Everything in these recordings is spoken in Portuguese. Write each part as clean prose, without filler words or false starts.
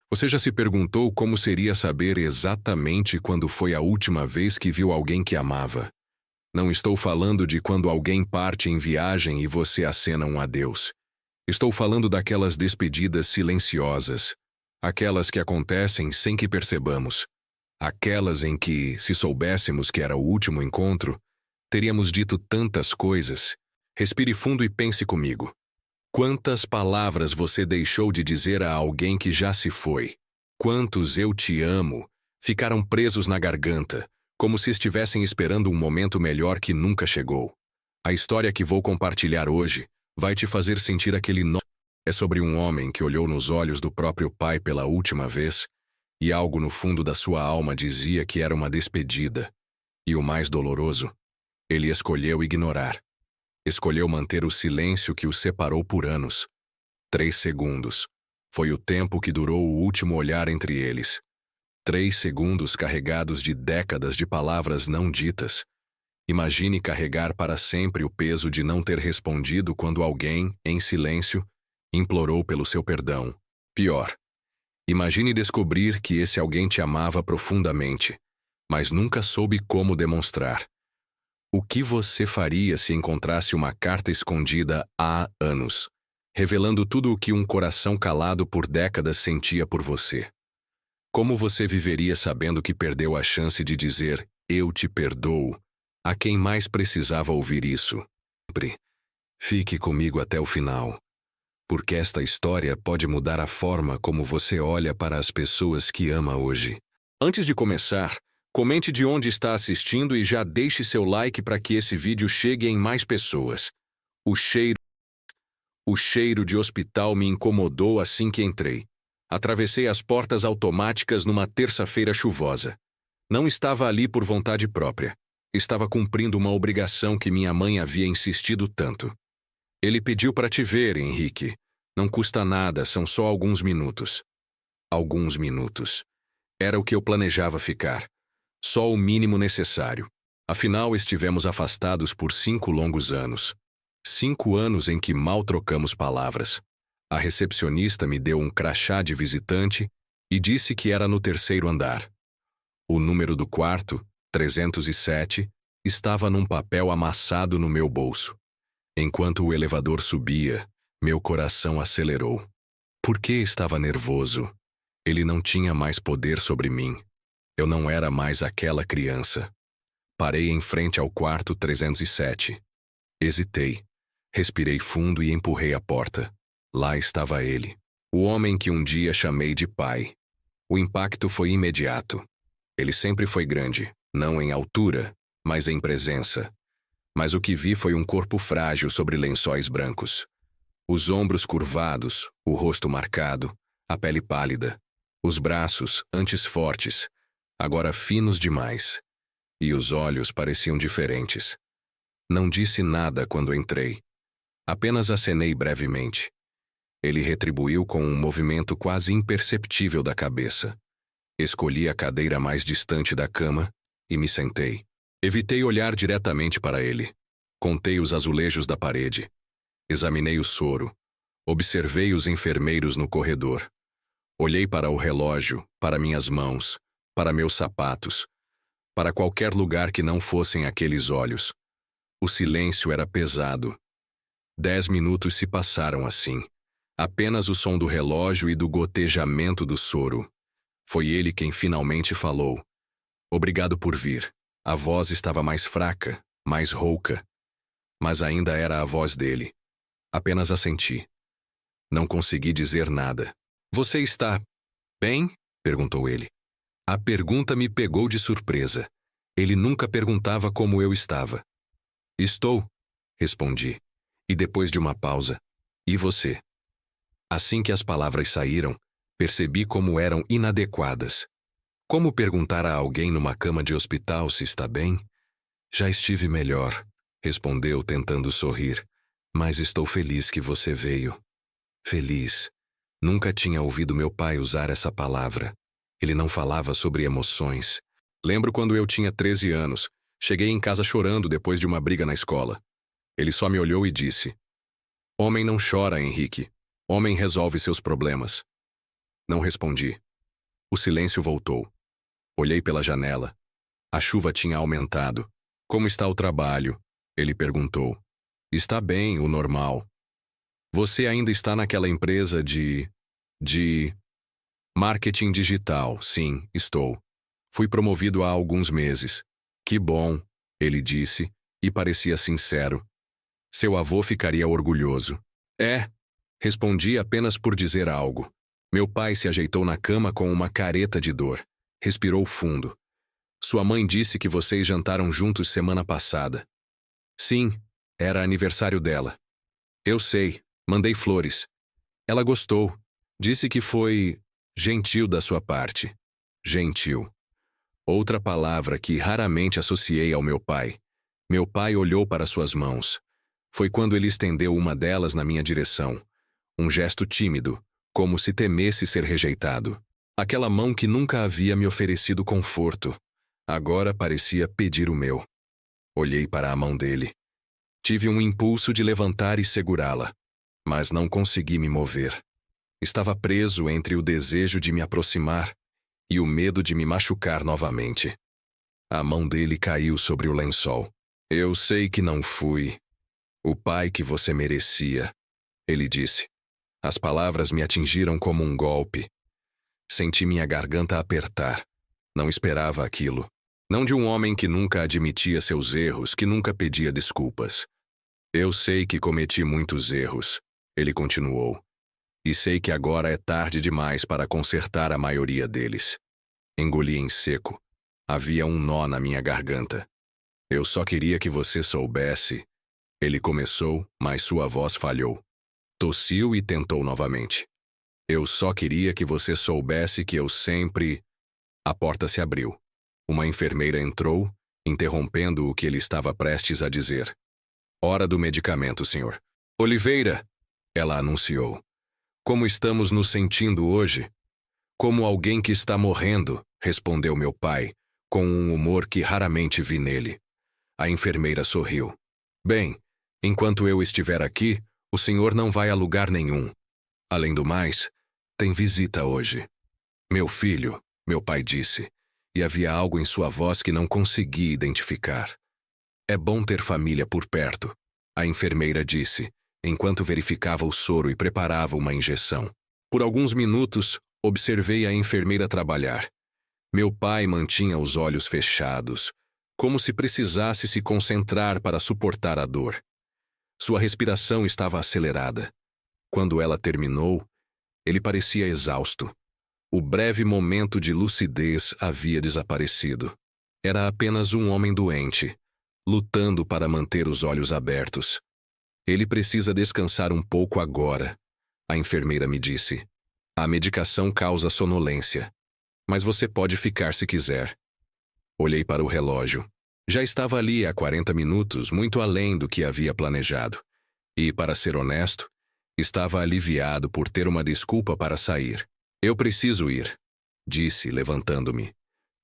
Você já se perguntou como seria saber exatamente quando foi a última vez que viu alguém que amava? Não estou falando de quando alguém parte em viagem e você acena um adeus. Estou falando daquelas despedidas silenciosas, aquelas que acontecem sem que percebamos, aquelas em que, se soubéssemos que era o último encontro, teríamos dito tantas coisas. Respire fundo e pense comigo. Quantas palavras você deixou de dizer a alguém que já se foi? Quantos "eu te amo" ficaram presos na garganta, como se estivessem esperando um momento melhor que nunca chegou? A história que vou compartilhar hoje vai te fazer sentir aquele nó. É sobre um homem que olhou nos olhos do próprio pai pela última vez, e algo no fundo da sua alma dizia que era uma despedida. E o mais doloroso, ele escolheu ignorar. Escolheu manter o silêncio que o separou por anos. 3 segundos. Foi o tempo que durou o último olhar entre eles. 3 segundos carregados de décadas de palavras não ditas. Imagine carregar para sempre o peso de não ter respondido quando alguém, em silêncio, implorou pelo seu perdão. Pior, imagine descobrir que esse alguém te amava profundamente, mas nunca soube como demonstrar. O que você faria se encontrasse uma carta escondida há anos, revelando tudo o que um coração calado por décadas sentia por você? Como você viveria sabendo que perdeu a chance de dizer "eu te perdoo" a quem mais precisava ouvir isso? Fique comigo até o final, porque esta história pode mudar a forma como você olha para as pessoas que ama hoje. Antes de começar, comente de onde está assistindo e já deixe seu like para que esse vídeo chegue em mais pessoas. O cheiro de hospital me incomodou assim que entrei. Atravessei as portas automáticas numa terça-feira chuvosa. Não estava ali por vontade própria. Estava cumprindo uma obrigação que minha mãe havia insistido tanto. Ele pediu para te ver, Henrique. Não custa nada, são só alguns minutos. Alguns minutos. Era o que eu planejava ficar. Só o mínimo necessário. Afinal, estivemos afastados por 5 longos anos. 5 anos em que mal trocamos palavras. A recepcionista me deu um crachá de visitante e disse que era no 3º andar. O número do quarto, 307, estava num papel amassado no meu bolso. Enquanto o elevador subia, meu coração acelerou. Por que estava nervoso? Ele não tinha mais poder sobre mim. Eu não era mais aquela criança. Parei em frente ao quarto 307. Hesitei. Respirei fundo e empurrei a porta. Lá estava ele. O homem que um dia chamei de pai. O impacto foi imediato. Ele sempre foi grande, não em altura, mas em presença. Mas o que vi foi um corpo frágil sobre lençóis brancos. Os ombros curvados, o rosto marcado, a pele pálida. Os braços, antes fortes, agora finos demais. E os olhos pareciam diferentes. Não disse nada quando entrei. Apenas acenei brevemente. Ele retribuiu com um movimento quase imperceptível da cabeça. Escolhi a cadeira mais distante da cama e me sentei. Evitei olhar diretamente para ele. Contei os azulejos da parede. Examinei o soro. Observei os enfermeiros no corredor. Olhei para o relógio, para minhas mãos, para meus sapatos, para qualquer lugar que não fossem aqueles olhos. O silêncio era pesado. 10 minutos se passaram assim. Apenas o som do relógio e do gotejamento do soro. Foi ele quem finalmente falou. Obrigado por vir. A voz estava mais fraca, mais rouca. Mas ainda era a voz dele. Apenas assenti. Não consegui dizer nada. Você está bem? Perguntou ele. A pergunta me pegou de surpresa. Ele nunca perguntava como eu estava. Estou, respondi. E depois de uma pausa, e você? Assim que as palavras saíram, percebi como eram inadequadas. Como perguntar a alguém numa cama de hospital se está bem? Já estive melhor, respondeu tentando sorrir. Mas estou feliz que você veio. Feliz. Nunca tinha ouvido meu pai usar essa palavra. Ele não falava sobre emoções. Lembro quando eu tinha 13 anos. Cheguei em casa chorando depois de uma briga na escola. Ele só me olhou e disse: Homem não chora, Henrique. Homem resolve seus problemas. Não respondi. O silêncio voltou. Olhei pela janela. A chuva tinha aumentado. Como está o trabalho? Ele perguntou. Está bem, o normal. Você ainda está naquela empresa de marketing digital? Sim, estou. Fui promovido há alguns meses. Que bom, ele disse, e parecia sincero. Seu avô ficaria orgulhoso. É, respondi apenas por dizer algo. Meu pai se ajeitou na cama com uma careta de dor. Respirou fundo. Sua mãe disse que vocês jantaram juntos semana passada. Sim, era aniversário dela. Eu sei, mandei flores. Ela gostou. Disse que foi gentil da sua parte. Gentil. Outra palavra que raramente associei ao meu pai. Meu pai olhou para suas mãos. Foi quando ele estendeu uma delas na minha direção. Um gesto tímido, como se temesse ser rejeitado. Aquela mão que nunca havia me oferecido conforto. Agora parecia pedir o meu. Olhei para a mão dele. Tive um impulso de levantar e segurá-la, mas não consegui me mover. Estava preso entre o desejo de me aproximar e o medo de me machucar novamente. A mão dele caiu sobre o lençol. Eu sei que não fui o pai que você merecia, ele disse. As palavras me atingiram como um golpe. Senti minha garganta apertar. Não esperava aquilo. Não de um homem que nunca admitia seus erros, que nunca pedia desculpas. Eu sei que cometi muitos erros, ele continuou. E sei que agora é tarde demais para consertar a maioria deles. Engoli em seco. Havia um nó na minha garganta. Eu só queria que você soubesse. Ele começou, mas sua voz falhou. Tossiu e tentou novamente. Eu só queria que você soubesse que eu sempre... A porta se abriu. Uma enfermeira entrou, interrompendo o que ele estava prestes a dizer. Hora do medicamento, senhor. Oliveira, ela anunciou. Como estamos nos sentindo hoje? Como alguém que está morrendo, respondeu meu pai, com um humor que raramente vi nele. A enfermeira sorriu. Bem, enquanto eu estiver aqui, o senhor não vai a lugar nenhum. Além do mais, tem visita hoje. Meu filho, meu pai disse, e havia algo em sua voz que não consegui identificar. É bom ter família por perto, a enfermeira disse, enquanto verificava o soro e preparava uma injeção. Por alguns minutos, observei a enfermeira trabalhar. Meu pai mantinha os olhos fechados, como se precisasse se concentrar para suportar a dor. Sua respiração estava acelerada. Quando ela terminou, ele parecia exausto. O breve momento de lucidez havia desaparecido. Era apenas um homem doente, lutando para manter os olhos abertos. Ele precisa descansar um pouco agora, a enfermeira me disse. A medicação causa sonolência, mas você pode ficar se quiser. Olhei para o relógio. Já estava ali há 40 minutos, muito além do que havia planejado. E, para ser honesto, estava aliviado por ter uma desculpa para sair. Eu preciso ir, disse, levantando-me.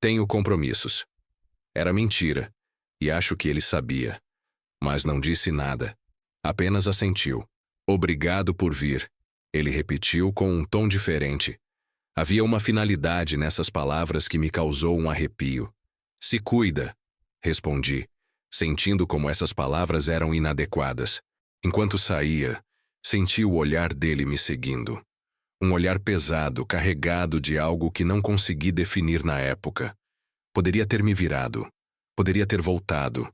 Tenho compromissos. Era mentira, e acho que ele sabia. Mas não disse nada. Apenas assentiu. Obrigado por vir, ele repetiu com um tom diferente. Havia uma finalidade nessas palavras que me causou um arrepio. Se cuida, respondi, sentindo como essas palavras eram inadequadas. Enquanto saía, senti o olhar dele me seguindo. Um olhar pesado, carregado de algo que não consegui definir na época. Poderia ter me virado. Poderia ter voltado.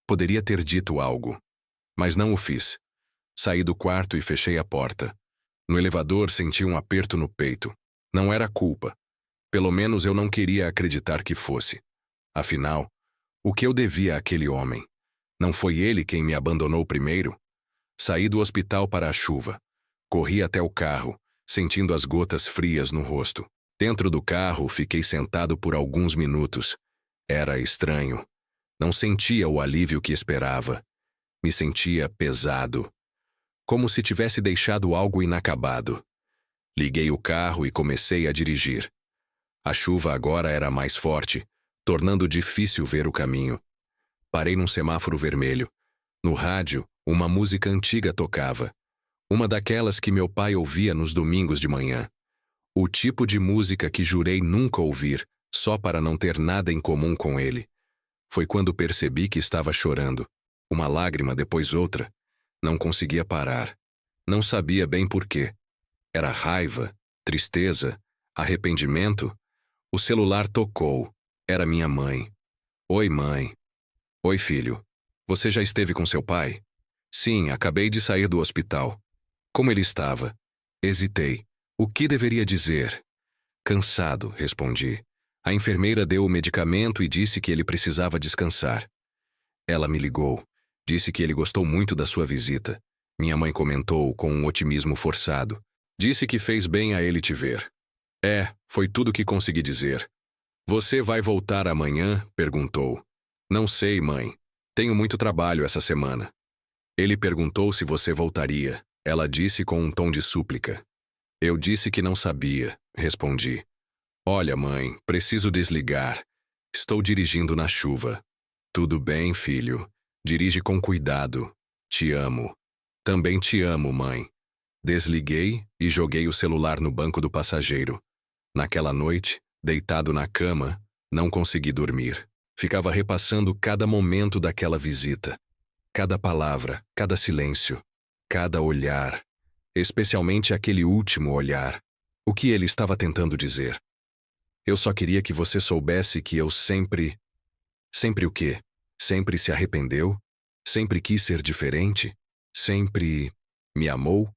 Poderia ter dito algo. Mas não o fiz. Saí do quarto e fechei a porta. No elevador senti um aperto no peito. Não era culpa. Pelo menos eu não queria acreditar que fosse. Afinal, o que eu devia àquele homem? Não foi ele quem me abandonou primeiro? Saí do hospital para a chuva. Corri até o carro, sentindo as gotas frias no rosto. Dentro do carro, fiquei sentado por alguns minutos. Era estranho. Não sentia o alívio que esperava. Me sentia pesado. Como se tivesse deixado algo inacabado. Liguei o carro e comecei a dirigir. A chuva agora era mais forte, tornando difícil ver o caminho. Parei num semáforo vermelho. No rádio, uma música antiga tocava. Uma daquelas que meu pai ouvia nos domingos de manhã. O tipo de música que jurei nunca ouvir, só para não ter nada em comum com ele. Foi quando percebi que estava chorando. Uma lágrima depois outra. Não conseguia parar. Não sabia bem por quê. Era raiva, tristeza, arrependimento. O celular tocou. Era minha mãe. Oi, mãe. Oi, filho. Você já esteve com seu pai? Sim, acabei de sair do hospital. Como ele estava? Hesitei. O que deveria dizer? Cansado, respondi. A enfermeira deu o medicamento e disse que ele precisava descansar. Ela me ligou. Disse que ele gostou muito da sua visita. Minha mãe comentou com um otimismo forçado. Disse que fez bem a ele te ver. Foi tudo que consegui dizer. Você vai voltar amanhã? Perguntou. Não sei, mãe. Tenho muito trabalho essa semana. Ele perguntou se você voltaria. Ela disse com um tom de súplica. Eu disse que não sabia, respondi. Olha, mãe, preciso desligar. Estou dirigindo na chuva. Tudo bem, filho. Dirige com cuidado. Te amo. Também te amo, mãe. Desliguei e joguei o celular no banco do passageiro. Naquela noite, deitado na cama, não consegui dormir. Ficava repassando cada momento daquela visita. Cada palavra, cada silêncio, cada olhar. Especialmente aquele último olhar. O que ele estava tentando dizer? Eu só queria que você soubesse que eu sempre... Sempre o quê? Sempre se arrependeu? Sempre quis ser diferente? Sempre me amou?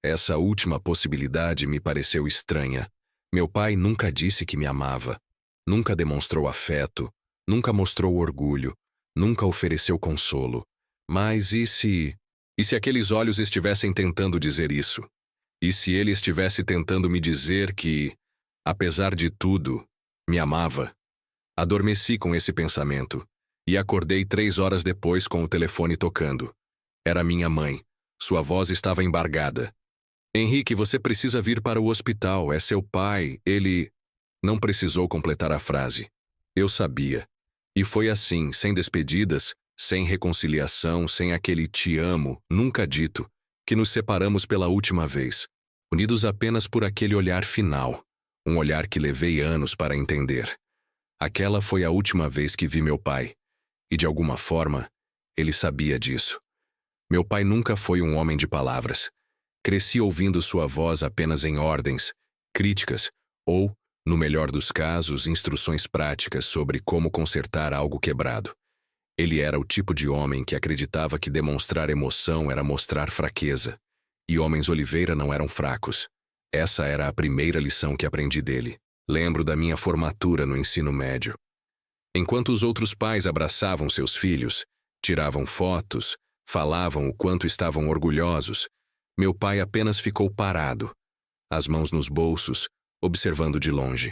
Essa última possibilidade me pareceu estranha. Meu pai nunca disse que me amava. Nunca demonstrou afeto. Nunca mostrou orgulho. Nunca ofereceu consolo. Mas e se aqueles olhos estivessem tentando dizer isso? E se ele estivesse tentando me dizer que, apesar de tudo, me amava? Adormeci com esse pensamento e acordei 3 horas depois com o telefone tocando. Era minha mãe. Sua voz estava embargada. Henrique, você precisa vir para o hospital. É seu pai. Ele... Não precisou completar a frase. Eu sabia. E foi assim, sem despedidas, sem reconciliação, sem aquele te amo, nunca dito, que nos separamos pela última vez, unidos apenas por aquele olhar final, um olhar que levei anos para entender. Aquela foi a última vez que vi meu pai, e de alguma forma, ele sabia disso. Meu pai nunca foi um homem de palavras. Cresci ouvindo sua voz apenas em ordens, críticas ou, no melhor dos casos, instruções práticas sobre como consertar algo quebrado. Ele era o tipo de homem que acreditava que demonstrar emoção era mostrar fraqueza. E homens Oliveira não eram fracos. Essa era a primeira lição que aprendi dele. Lembro da minha formatura no ensino médio. Enquanto os outros pais abraçavam seus filhos, tiravam fotos, falavam o quanto estavam orgulhosos, meu pai apenas ficou parado, as mãos nos bolsos, observando de longe.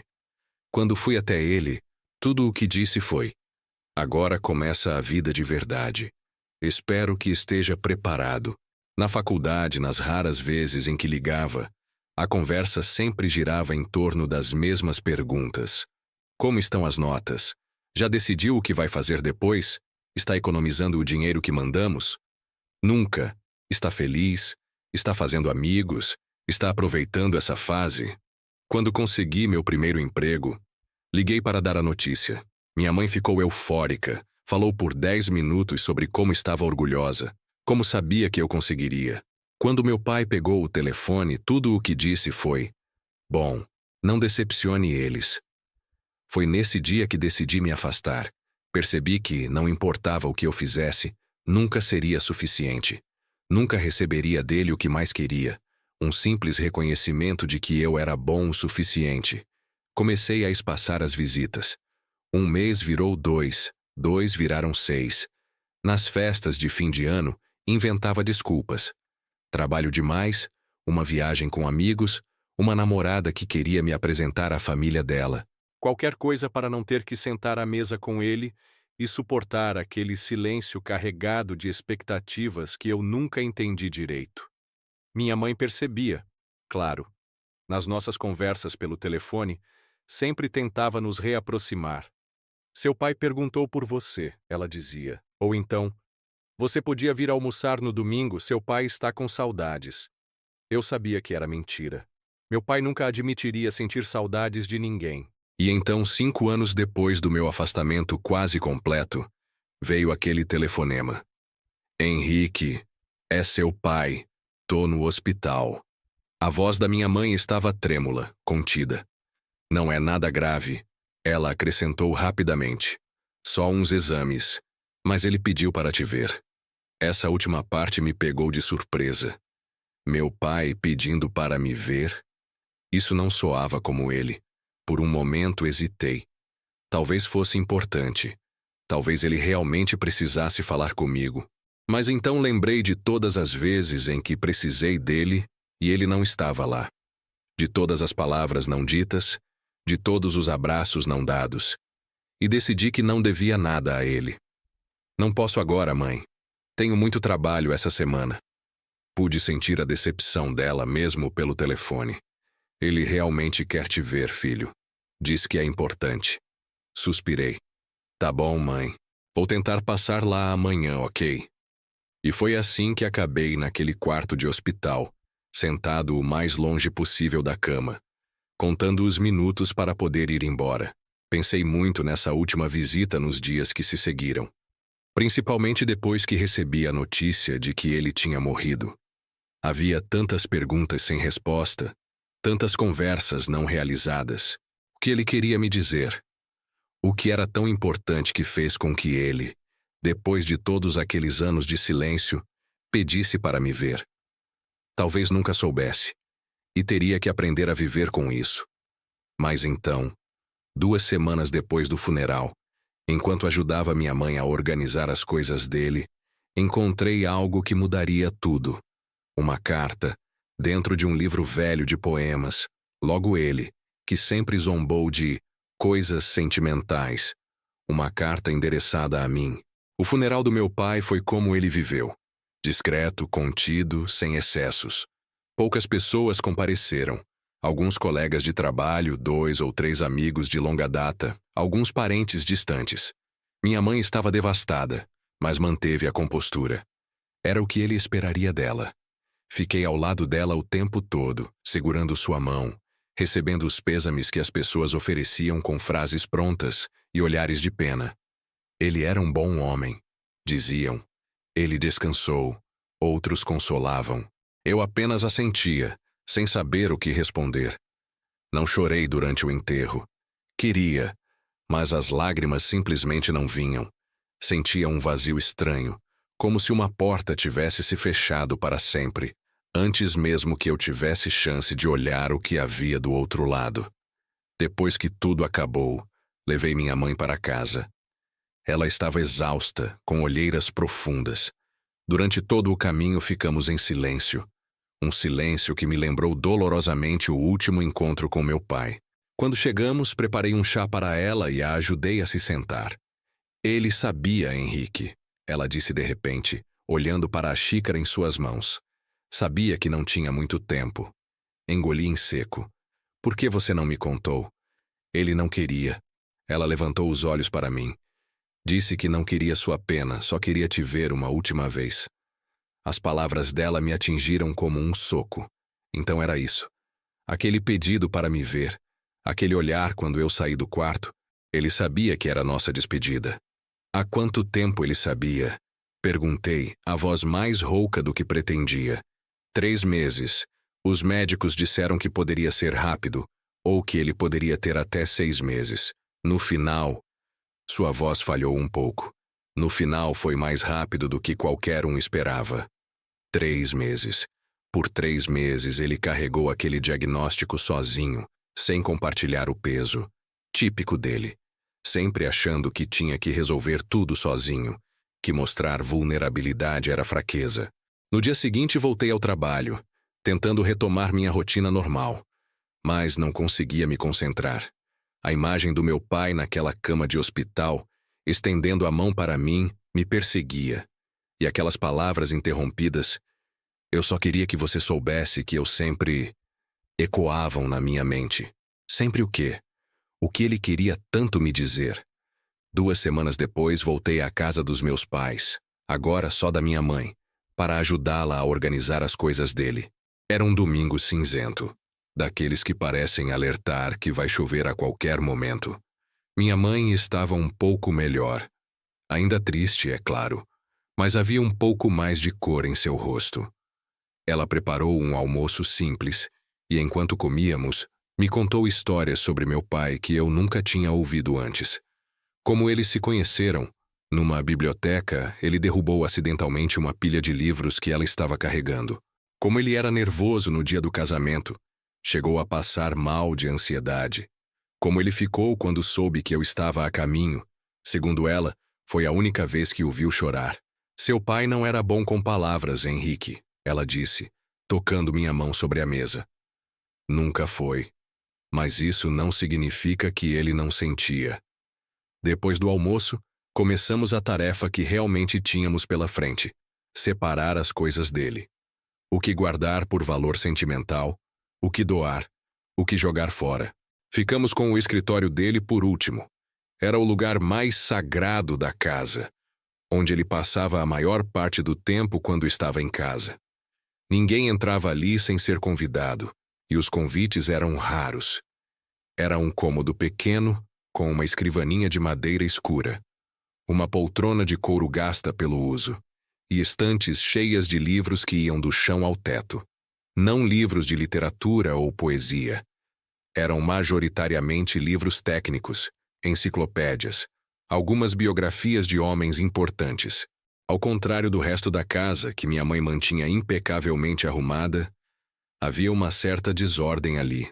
Quando fui até ele, tudo o que disse foi: agora começa a vida de verdade. Espero que esteja preparado. Na faculdade, nas raras vezes em que ligava, a conversa sempre girava em torno das mesmas perguntas. Como estão as notas? Já decidiu o que vai fazer depois? Está economizando o dinheiro que mandamos? Nunca. Está feliz? Está fazendo amigos? Está aproveitando essa fase? Quando consegui meu primeiro emprego, liguei para dar a notícia. Minha mãe ficou eufórica. Falou por 10 minutos sobre como estava orgulhosa, como sabia que eu conseguiria. Quando meu pai pegou o telefone, tudo o que disse foi: bom, não decepcione eles. Foi nesse dia que decidi me afastar. Percebi que, não importava o que eu fizesse, nunca seria suficiente. Nunca receberia dele o que mais queria, um simples reconhecimento de que eu era bom o suficiente. Comecei a espaçar as visitas. 1 mês virou 2, 2 viraram 6. Nas festas de fim de ano, inventava desculpas. Trabalho demais, uma viagem com amigos, uma namorada que queria me apresentar à família dela. Qualquer coisa para não ter que sentar à mesa com ele e suportar aquele silêncio carregado de expectativas que eu nunca entendi direito. Minha mãe percebia, claro. Nas nossas conversas pelo telefone, sempre tentava nos reaproximar. Seu pai perguntou por você, ela dizia. Ou então, você podia vir almoçar no domingo, seu pai está com saudades. Eu sabia que era mentira. Meu pai nunca admitiria sentir saudades de ninguém. E então, 5 anos depois do meu afastamento quase completo, veio aquele telefonema. Henrique, é seu pai. Tô no hospital. A voz da minha mãe estava trêmula, contida. Não é nada grave, ela acrescentou rapidamente. Só uns exames, mas ele pediu para te ver. Essa última parte me pegou de surpresa. Meu pai pedindo para me ver? Isso não soava como ele. Por um momento hesitei. Talvez fosse importante. Talvez ele realmente precisasse falar comigo. Mas então lembrei de todas as vezes em que precisei dele e ele não estava lá. De todas as palavras não ditas, de todos os abraços não dados. E decidi que não devia nada a ele. Não posso agora, mãe. Tenho muito trabalho essa semana. Pude sentir a decepção dela mesmo pelo telefone. Ele realmente quer te ver, filho. Diz que é importante. Suspirei. Tá bom, mãe. Vou tentar passar lá amanhã, ok? E foi assim que acabei naquele quarto de hospital, sentado o mais longe possível da cama, contando os minutos para poder ir embora. Pensei muito nessa última visita nos dias que se seguiram, principalmente depois que recebi a notícia de que ele tinha morrido. Havia tantas perguntas sem resposta, tantas conversas não realizadas. O que ele queria me dizer? O que era tão importante que fez com que ele, depois de todos aqueles anos de silêncio, pedisse para me ver? Talvez nunca soubesse, e teria que aprender a viver com isso. Mas então, 2 semanas depois do funeral, enquanto ajudava minha mãe a organizar as coisas dele, encontrei algo que mudaria tudo. Uma carta, dentro de um livro velho de poemas, logo ele, que sempre zombou de coisas sentimentais. Uma carta endereçada a mim. O funeral do meu pai foi como ele viveu. Discreto, contido, sem excessos. Poucas pessoas compareceram. Alguns colegas de trabalho, 2 ou 3 amigos de longa data, alguns parentes distantes. Minha mãe estava devastada, mas manteve a compostura. Era o que ele esperaria dela. Fiquei ao lado dela o tempo todo, segurando sua mão, recebendo os pêsames que as pessoas ofereciam com frases prontas e olhares de pena. Ele era um bom homem, diziam. Ele descansou, outros consolavam. Eu apenas assentia, sem saber o que responder. Não chorei durante o enterro. Queria, mas as lágrimas simplesmente não vinham. Sentia um vazio estranho, como se uma porta tivesse se fechado para sempre, antes mesmo que eu tivesse chance de olhar o que havia do outro lado. Depois que tudo acabou, levei minha mãe para casa. Ela estava exausta, com olheiras profundas. Durante todo o caminho ficamos em silêncio. Um silêncio que me lembrou dolorosamente o último encontro com meu pai. Quando chegamos, preparei um chá para ela e a ajudei a se sentar. Ele sabia, Henrique, ela disse de repente, olhando para a xícara em suas mãos. Sabia que não tinha muito tempo. Engoli em seco. Por que você não me contou? Ele não queria. Ela levantou os olhos para mim. Disse que não queria sua pena, só queria te ver uma última vez. As palavras dela me atingiram como um soco. Então era isso. Aquele pedido para me ver. Aquele olhar quando eu saí do quarto. Ele sabia que era nossa despedida. Há quanto tempo ele sabia? Perguntei, a voz mais rouca do que pretendia. 3 meses. Os médicos disseram que poderia ser rápido, ou que ele poderia ter até 6 meses. No final, sua voz falhou um pouco. No final foi mais rápido do que qualquer um esperava. 3 meses. Por 3 meses ele carregou aquele diagnóstico sozinho, sem compartilhar o peso. Típico dele. Sempre achando que tinha que resolver tudo sozinho, que mostrar vulnerabilidade era fraqueza. No dia seguinte voltei ao trabalho, tentando retomar minha rotina normal. Mas não conseguia me concentrar. A imagem do meu pai naquela cama de hospital, estendendo a mão para mim, me perseguia. E aquelas palavras interrompidas, eu só queria que você soubesse que eu sempre... ecoavam na minha mente. Sempre o quê? O que ele queria tanto me dizer? 2 semanas depois voltei à casa dos meus pais, agora só da minha mãe, para ajudá-la a organizar as coisas dele. Era um domingo cinzento. daqueles que parecem alertar que vai chover a qualquer momento. Minha mãe estava um pouco melhor. Ainda triste, é claro, mas havia um pouco mais de cor em seu rosto. Ela preparou um almoço simples e, enquanto comíamos, me contou histórias sobre meu pai que eu nunca tinha ouvido antes. Como eles se conheceram, numa biblioteca, ele derrubou acidentalmente uma pilha de livros que ela estava carregando. Como ele era nervoso no dia do casamento, chegou a passar mal de ansiedade. Como ele ficou quando soube que eu estava a caminho. Segundo ela, foi a única vez que o viu chorar. Seu pai não era bom com palavras, Henrique, ela disse, tocando minha mão sobre a mesa. Nunca foi. Mas isso não significa que ele não sentia. Depois do almoço, começamos a tarefa que realmente tínhamos pela frente: separar as coisas dele. O que guardar por valor sentimental, o que doar, o que jogar fora. Ficamos com o escritório dele por último. Era o lugar mais sagrado da casa, onde ele passava a maior parte do tempo quando estava em casa. Ninguém entrava ali sem ser convidado, e os convites eram raros. Era um cômodo pequeno, com uma escrivaninha de madeira escura, uma poltrona de couro gasta pelo uso, e estantes cheias de livros que iam do chão ao teto. Não livros de literatura ou poesia. Eram majoritariamente livros técnicos, enciclopédias, algumas biografias de homens importantes. Ao contrário do resto da casa, que minha mãe mantinha impecavelmente arrumada, havia uma certa desordem ali.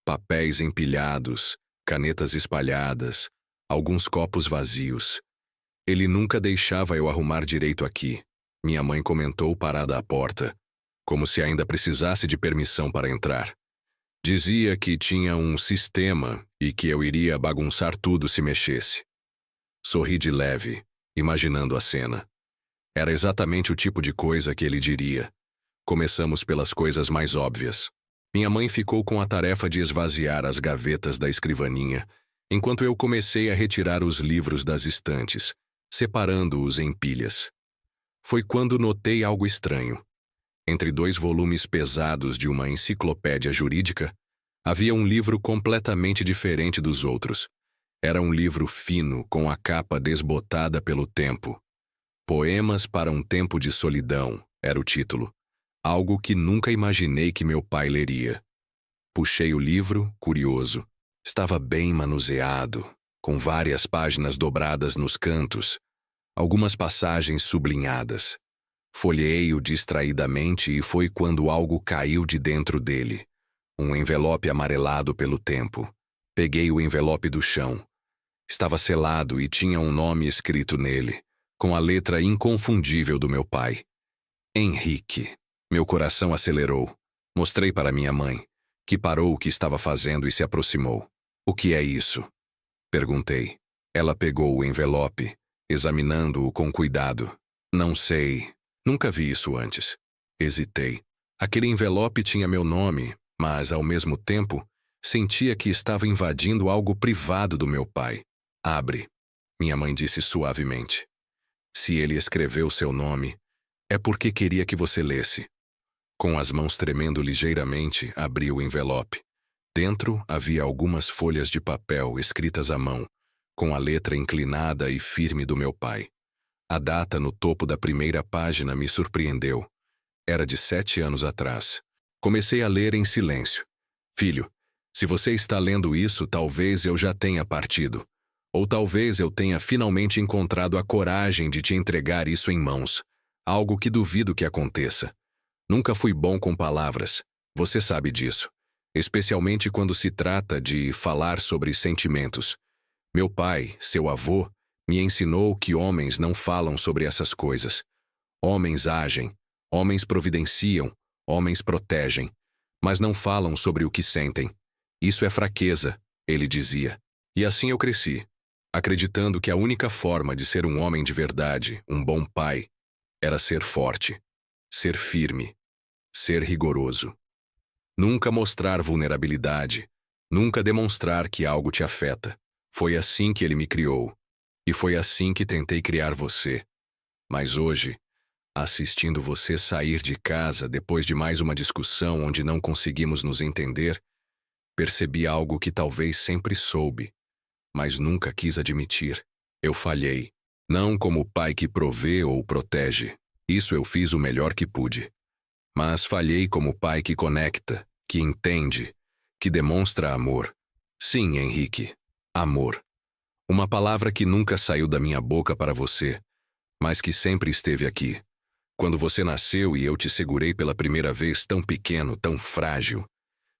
Papéis empilhados, canetas espalhadas, alguns copos vazios. Ele nunca deixava eu arrumar direito aqui, minha mãe comentou parada à porta, como se ainda precisasse de permissão para entrar. Dizia que tinha um sistema e que eu iria bagunçar tudo se mexesse. Sorri de leve, imaginando a cena. Era exatamente o tipo de coisa que ele diria. Começamos pelas coisas mais óbvias. Minha mãe ficou com a tarefa de esvaziar as gavetas da escrivaninha, enquanto eu comecei a retirar os livros das estantes, separando-os em pilhas. Foi quando notei algo estranho. Entre 2 volumes pesados de uma enciclopédia jurídica, havia um livro completamente diferente dos outros. Era um livro fino, com a capa desbotada pelo tempo. Poemas para um Tempo de Solidão, era o título. Algo que nunca imaginei que meu pai leria. Puxei o livro, curioso. Estava bem manuseado, com várias páginas dobradas nos cantos, algumas passagens sublinhadas. Folhei-o distraidamente e foi quando algo caiu de dentro dele. Um envelope amarelado pelo tempo. Peguei o envelope do chão. Estava selado e tinha um nome escrito nele, com a letra inconfundível do meu pai. Henrique. Meu coração acelerou. Mostrei para minha mãe, que parou o que estava fazendo e se aproximou. O que é isso? Perguntei. Ela pegou o envelope, examinando-o com cuidado. Não sei. Nunca vi isso antes. Hesitei. Aquele envelope tinha meu nome, mas, ao mesmo tempo, sentia que estava invadindo algo privado do meu pai. Abre, minha mãe disse suavemente. Se ele escreveu seu nome, é porque queria que você lesse. Com as mãos tremendo ligeiramente, abri o envelope. Dentro havia algumas folhas de papel escritas à mão, com a letra inclinada e firme do meu pai. A data no topo da primeira página me surpreendeu. Era de 7 anos atrás. Comecei a ler em silêncio. Filho, se você está lendo isso, talvez eu já tenha partido. Ou talvez eu tenha finalmente encontrado a coragem de te entregar isso em mãos. Algo que duvido que aconteça. Nunca fui bom com palavras. Você sabe disso. Especialmente quando se trata de falar sobre sentimentos. Meu pai, seu avô, me ensinou que homens não falam sobre essas coisas. Homens agem, homens providenciam, homens protegem, mas não falam sobre o que sentem. Isso é fraqueza, ele dizia. E assim eu cresci, acreditando que a única forma de ser um homem de verdade, um bom pai, era ser forte, ser firme, ser rigoroso. Nunca mostrar vulnerabilidade, nunca demonstrar que algo te afeta. Foi assim que ele me criou. E foi assim que tentei criar você. Mas hoje, Assistindo você sair de casa depois de mais uma discussão onde não conseguimos nos entender, percebi algo que talvez sempre soube, mas nunca quis admitir. Eu falhei. Não como o pai que provê ou protege. Isso eu fiz o melhor que pude. Mas falhei como o pai que conecta, que entende, que demonstra amor. Sim, Henrique, amor. Uma palavra que nunca saiu da minha boca para você, mas que sempre esteve aqui. Quando você nasceu e eu te segurei pela primeira vez tão pequeno, tão frágil.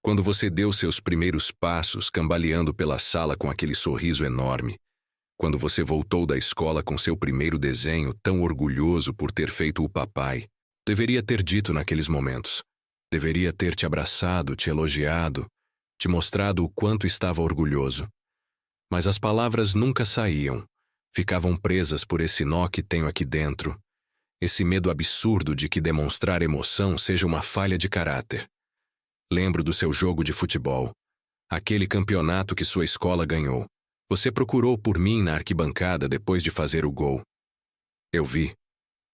Quando você deu seus primeiros passos cambaleando pela sala com aquele sorriso enorme. Quando você voltou da escola com seu primeiro desenho, tão orgulhoso por ter feito o papai. Deveria ter dito naqueles momentos. Deveria ter te abraçado, te elogiado, te mostrado o quanto estava orgulhoso. Mas as palavras nunca saíam. Ficavam presas por esse nó que tenho aqui dentro. Esse medo absurdo de que demonstrar emoção seja uma falha de caráter. Lembro do seu jogo de futebol. Aquele campeonato que sua escola ganhou. Você procurou por mim na arquibancada depois de fazer o gol. Eu vi.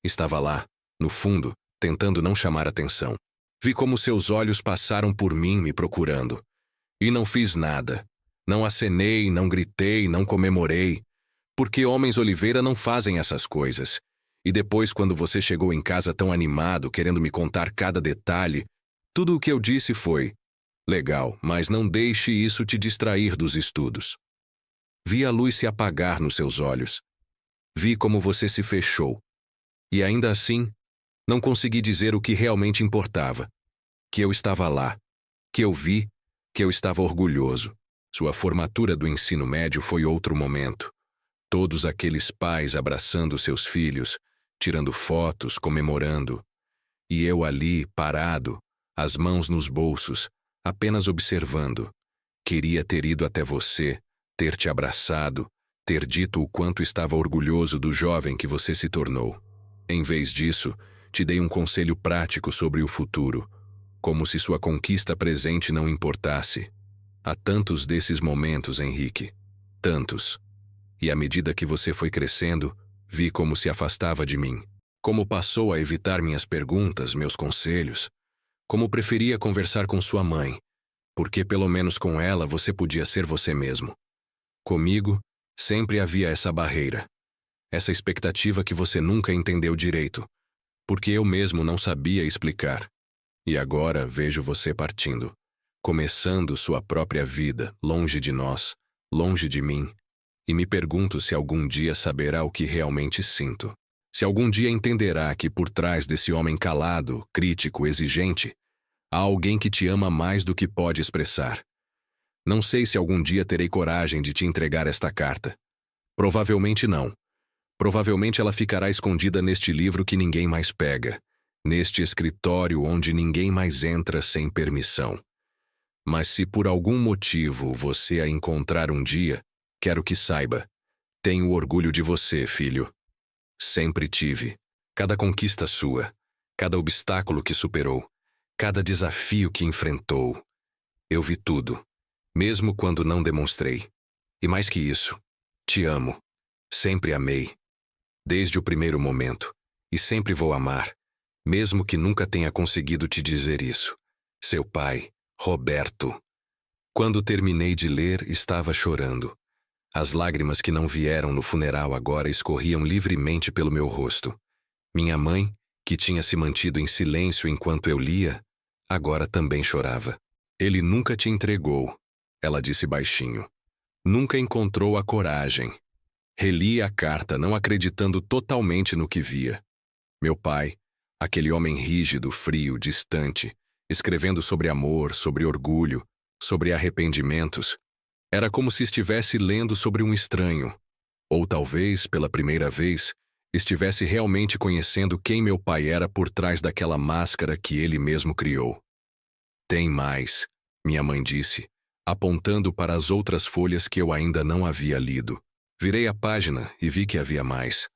Estava lá, no fundo, tentando não chamar atenção. Vi como seus olhos passaram por mim me procurando. E não fiz nada. Não acenei, não gritei, não comemorei. Porque homens Oliveira não fazem essas coisas. E depois, quando você chegou em casa tão animado, querendo me contar cada detalhe, tudo o que eu disse foi: legal, mas não deixe isso te distrair dos estudos. Vi a luz se apagar nos seus olhos. Vi como você se fechou. E ainda assim, não consegui dizer o que realmente importava. Que eu estava lá. Que eu vi. Que eu estava orgulhoso. Sua formatura do ensino médio foi outro momento. Todos aqueles pais abraçando seus filhos, tirando fotos, comemorando. E eu ali, parado, as mãos nos bolsos, apenas observando. Queria ter ido até você, ter te abraçado, ter dito o quanto estava orgulhoso do jovem que você se tornou. Em vez disso, te dei um conselho prático sobre o futuro, como se sua conquista presente não importasse. Há tantos desses momentos, Henrique. Tantos. E à medida que você foi crescendo, vi como se afastava de mim. Como passou a evitar minhas perguntas, meus conselhos. Como preferia conversar com sua mãe, porque pelo menos com ela você podia ser você mesmo. Comigo, sempre havia essa barreira. Essa expectativa que você nunca entendeu direito, porque eu mesmo não sabia explicar. E agora vejo você partindo, começando sua própria vida, longe de nós, longe de mim, e me pergunto se algum dia saberá o que realmente sinto. Se algum dia entenderá que por trás desse homem calado, crítico, exigente, há alguém que te ama mais do que pode expressar. Não sei se algum dia terei coragem de te entregar esta carta. Provavelmente não. Provavelmente ela ficará escondida neste livro que ninguém mais pega, neste escritório onde ninguém mais entra sem permissão. Mas se por algum motivo você a encontrar um dia, quero que saiba, tenho orgulho de você, filho. Sempre tive. Cada conquista sua, cada obstáculo que superou, cada desafio que enfrentou. Eu vi tudo. Mesmo quando não demonstrei. E mais que isso, te amo. Sempre amei. Desde o primeiro momento. E sempre vou amar. Mesmo que nunca tenha conseguido te dizer isso. Seu pai, Roberto. Quando terminei de ler, estava chorando. As lágrimas que não vieram no funeral agora escorriam livremente pelo meu rosto. Minha mãe, que tinha se mantido em silêncio enquanto eu lia, agora também chorava. Ele nunca te entregou. Ela disse baixinho. Nunca encontrou a coragem. Reli a carta, não acreditando totalmente no que via. Meu pai, aquele homem rígido, frio, distante, escrevendo sobre amor, sobre orgulho, sobre arrependimentos, era como se estivesse lendo sobre um estranho. Ou talvez, pela primeira vez, estivesse realmente conhecendo quem meu pai era por trás daquela máscara que ele mesmo criou. Tem mais, minha mãe disse, apontando para as outras folhas que eu ainda não havia lido. Virei a página e vi que havia mais.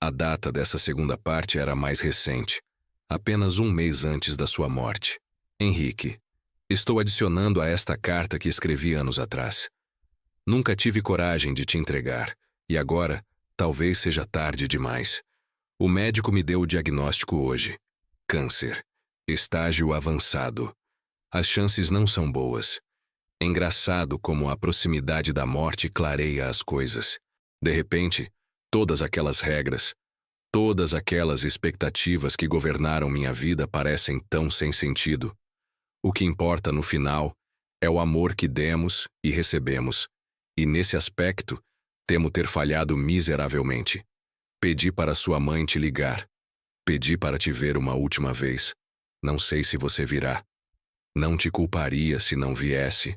A data dessa segunda parte era mais recente, apenas um mês antes da sua morte. Henrique, estou adicionando a esta carta que escrevi anos atrás. Nunca tive coragem de te entregar, e agora, talvez seja tarde demais. O médico me deu o diagnóstico hoje. Câncer. Estágio avançado. As chances não são boas. É engraçado como a proximidade da morte clareia as coisas. De repente, todas aquelas regras, todas aquelas expectativas que governaram minha vida parecem tão sem sentido. O que importa no final é o amor que demos e recebemos. E nesse aspecto, temo ter falhado miseravelmente. Pedi para sua mãe te ligar. Pedi para te ver uma última vez. Não sei se você virá. Não te culparia se não viesse.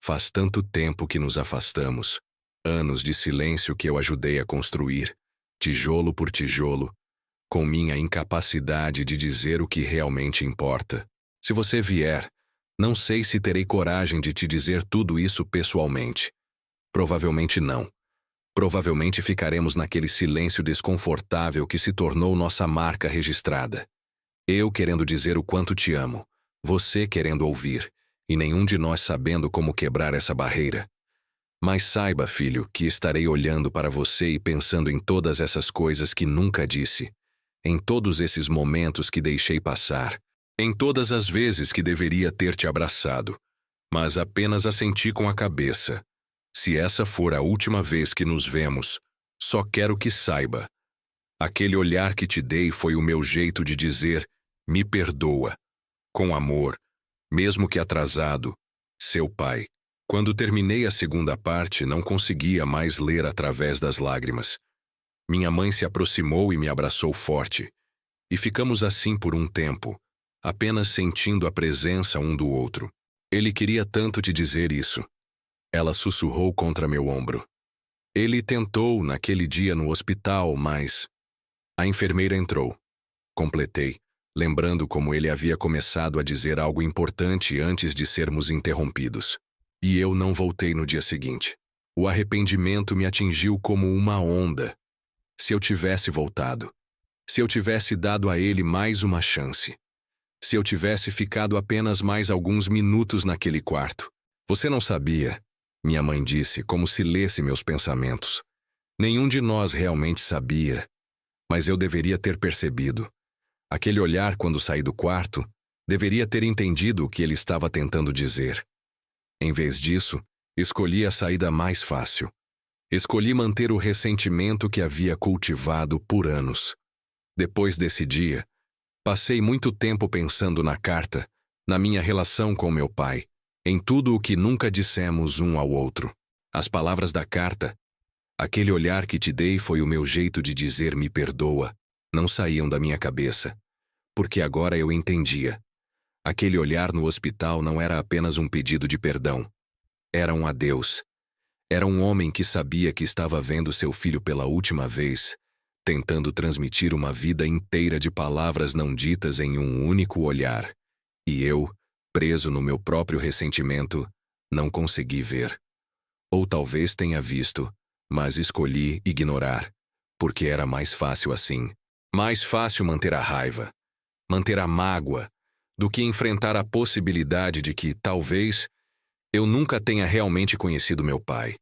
Faz tanto tempo que nos afastamos. Anos de silêncio que eu ajudei a construir, tijolo por tijolo, com minha incapacidade de dizer o que realmente importa. Se você vier, não sei se terei coragem de te dizer tudo isso pessoalmente. Provavelmente não. Provavelmente ficaremos naquele silêncio desconfortável que se tornou nossa marca registrada. Eu querendo dizer o quanto te amo, você querendo ouvir, e nenhum de nós sabendo como quebrar essa barreira. Mas saiba, filho, que estarei olhando para você e pensando em todas essas coisas que nunca disse, em todos esses momentos que deixei passar, em todas as vezes que deveria ter te abraçado, mas apenas assenti com a cabeça. Se essa for a última vez que nos vemos, só quero que saiba. Aquele olhar que te dei foi o meu jeito de dizer, me perdoa. Com amor, mesmo que atrasado, seu pai. Quando terminei a segunda parte, não conseguia mais ler através das lágrimas. Minha mãe se aproximou e me abraçou forte. E ficamos assim por um tempo, apenas sentindo a presença um do outro. Ele queria tanto te dizer isso. Ela sussurrou contra meu ombro. Ele tentou naquele dia no hospital, mas... A enfermeira entrou. Completei, lembrando como ele havia começado a dizer algo importante antes de sermos interrompidos. E eu não voltei no dia seguinte. O arrependimento me atingiu como uma onda. Se eu tivesse voltado. Se eu tivesse dado a ele mais uma chance. Se eu tivesse ficado apenas mais alguns minutos naquele quarto. Você não sabia, minha mãe disse, como se lesse meus pensamentos. Nenhum de nós realmente sabia. Mas eu deveria ter percebido. Aquele olhar quando saí do quarto, deveria ter entendido o que ele estava tentando dizer. Em vez disso, escolhi a saída mais fácil. Escolhi manter o ressentimento que havia cultivado por anos. Depois desse dia, passei muito tempo pensando na carta, na minha relação com meu pai, em tudo o que nunca dissemos um ao outro. As palavras da carta, aquele olhar que te dei foi o meu jeito de dizer me perdoa, não saíam da minha cabeça, porque agora eu entendia. Aquele olhar no hospital não era apenas um pedido de perdão. Era um adeus. Era um homem que sabia que estava vendo seu filho pela última vez, tentando transmitir uma vida inteira de palavras não ditas em um único olhar. E eu, preso no meu próprio ressentimento, não consegui ver. Ou talvez tenha visto, mas escolhi ignorar, porque era mais fácil assim. Mais fácil manter a raiva, manter a mágoa, do que enfrentar a possibilidade de que, talvez, eu nunca tenha realmente conhecido meu pai.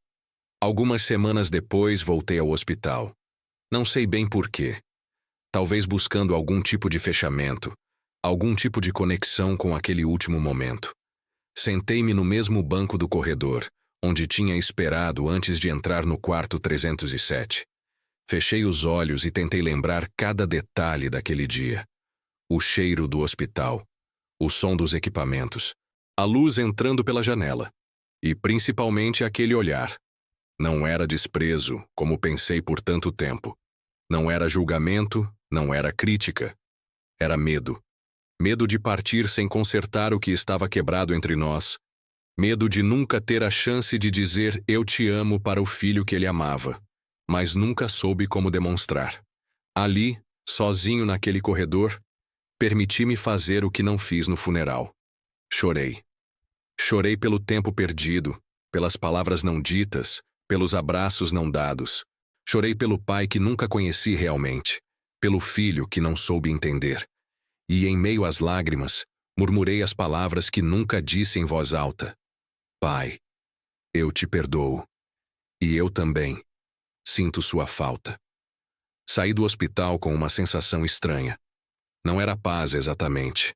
Algumas semanas depois, voltei ao hospital. Não sei bem por quê. Talvez buscando algum tipo de fechamento, algum tipo de conexão com aquele último momento. Sentei-me no mesmo banco do corredor, onde tinha esperado antes de entrar no quarto 307. Fechei os olhos e tentei lembrar cada detalhe daquele dia. O cheiro do hospital, o som dos equipamentos, a luz entrando pela janela, e principalmente aquele olhar. Não era desprezo, como pensei por tanto tempo. Não era julgamento, não era crítica. Era medo. Medo de partir sem consertar o que estava quebrado entre nós. Medo de nunca ter a chance de dizer eu te amo para o filho que ele amava, mas nunca soube como demonstrar. Ali, sozinho naquele corredor, permiti-me fazer o que não fiz no funeral. Chorei. Chorei pelo tempo perdido, pelas palavras não ditas, pelos abraços não dados. Chorei pelo pai que nunca conheci realmente, pelo filho que não soube entender. E, em meio às lágrimas, murmurei as palavras que nunca disse em voz alta. Pai, eu te perdoo. E eu também. Sinto sua falta. Saí do hospital com uma sensação estranha. Não era paz exatamente.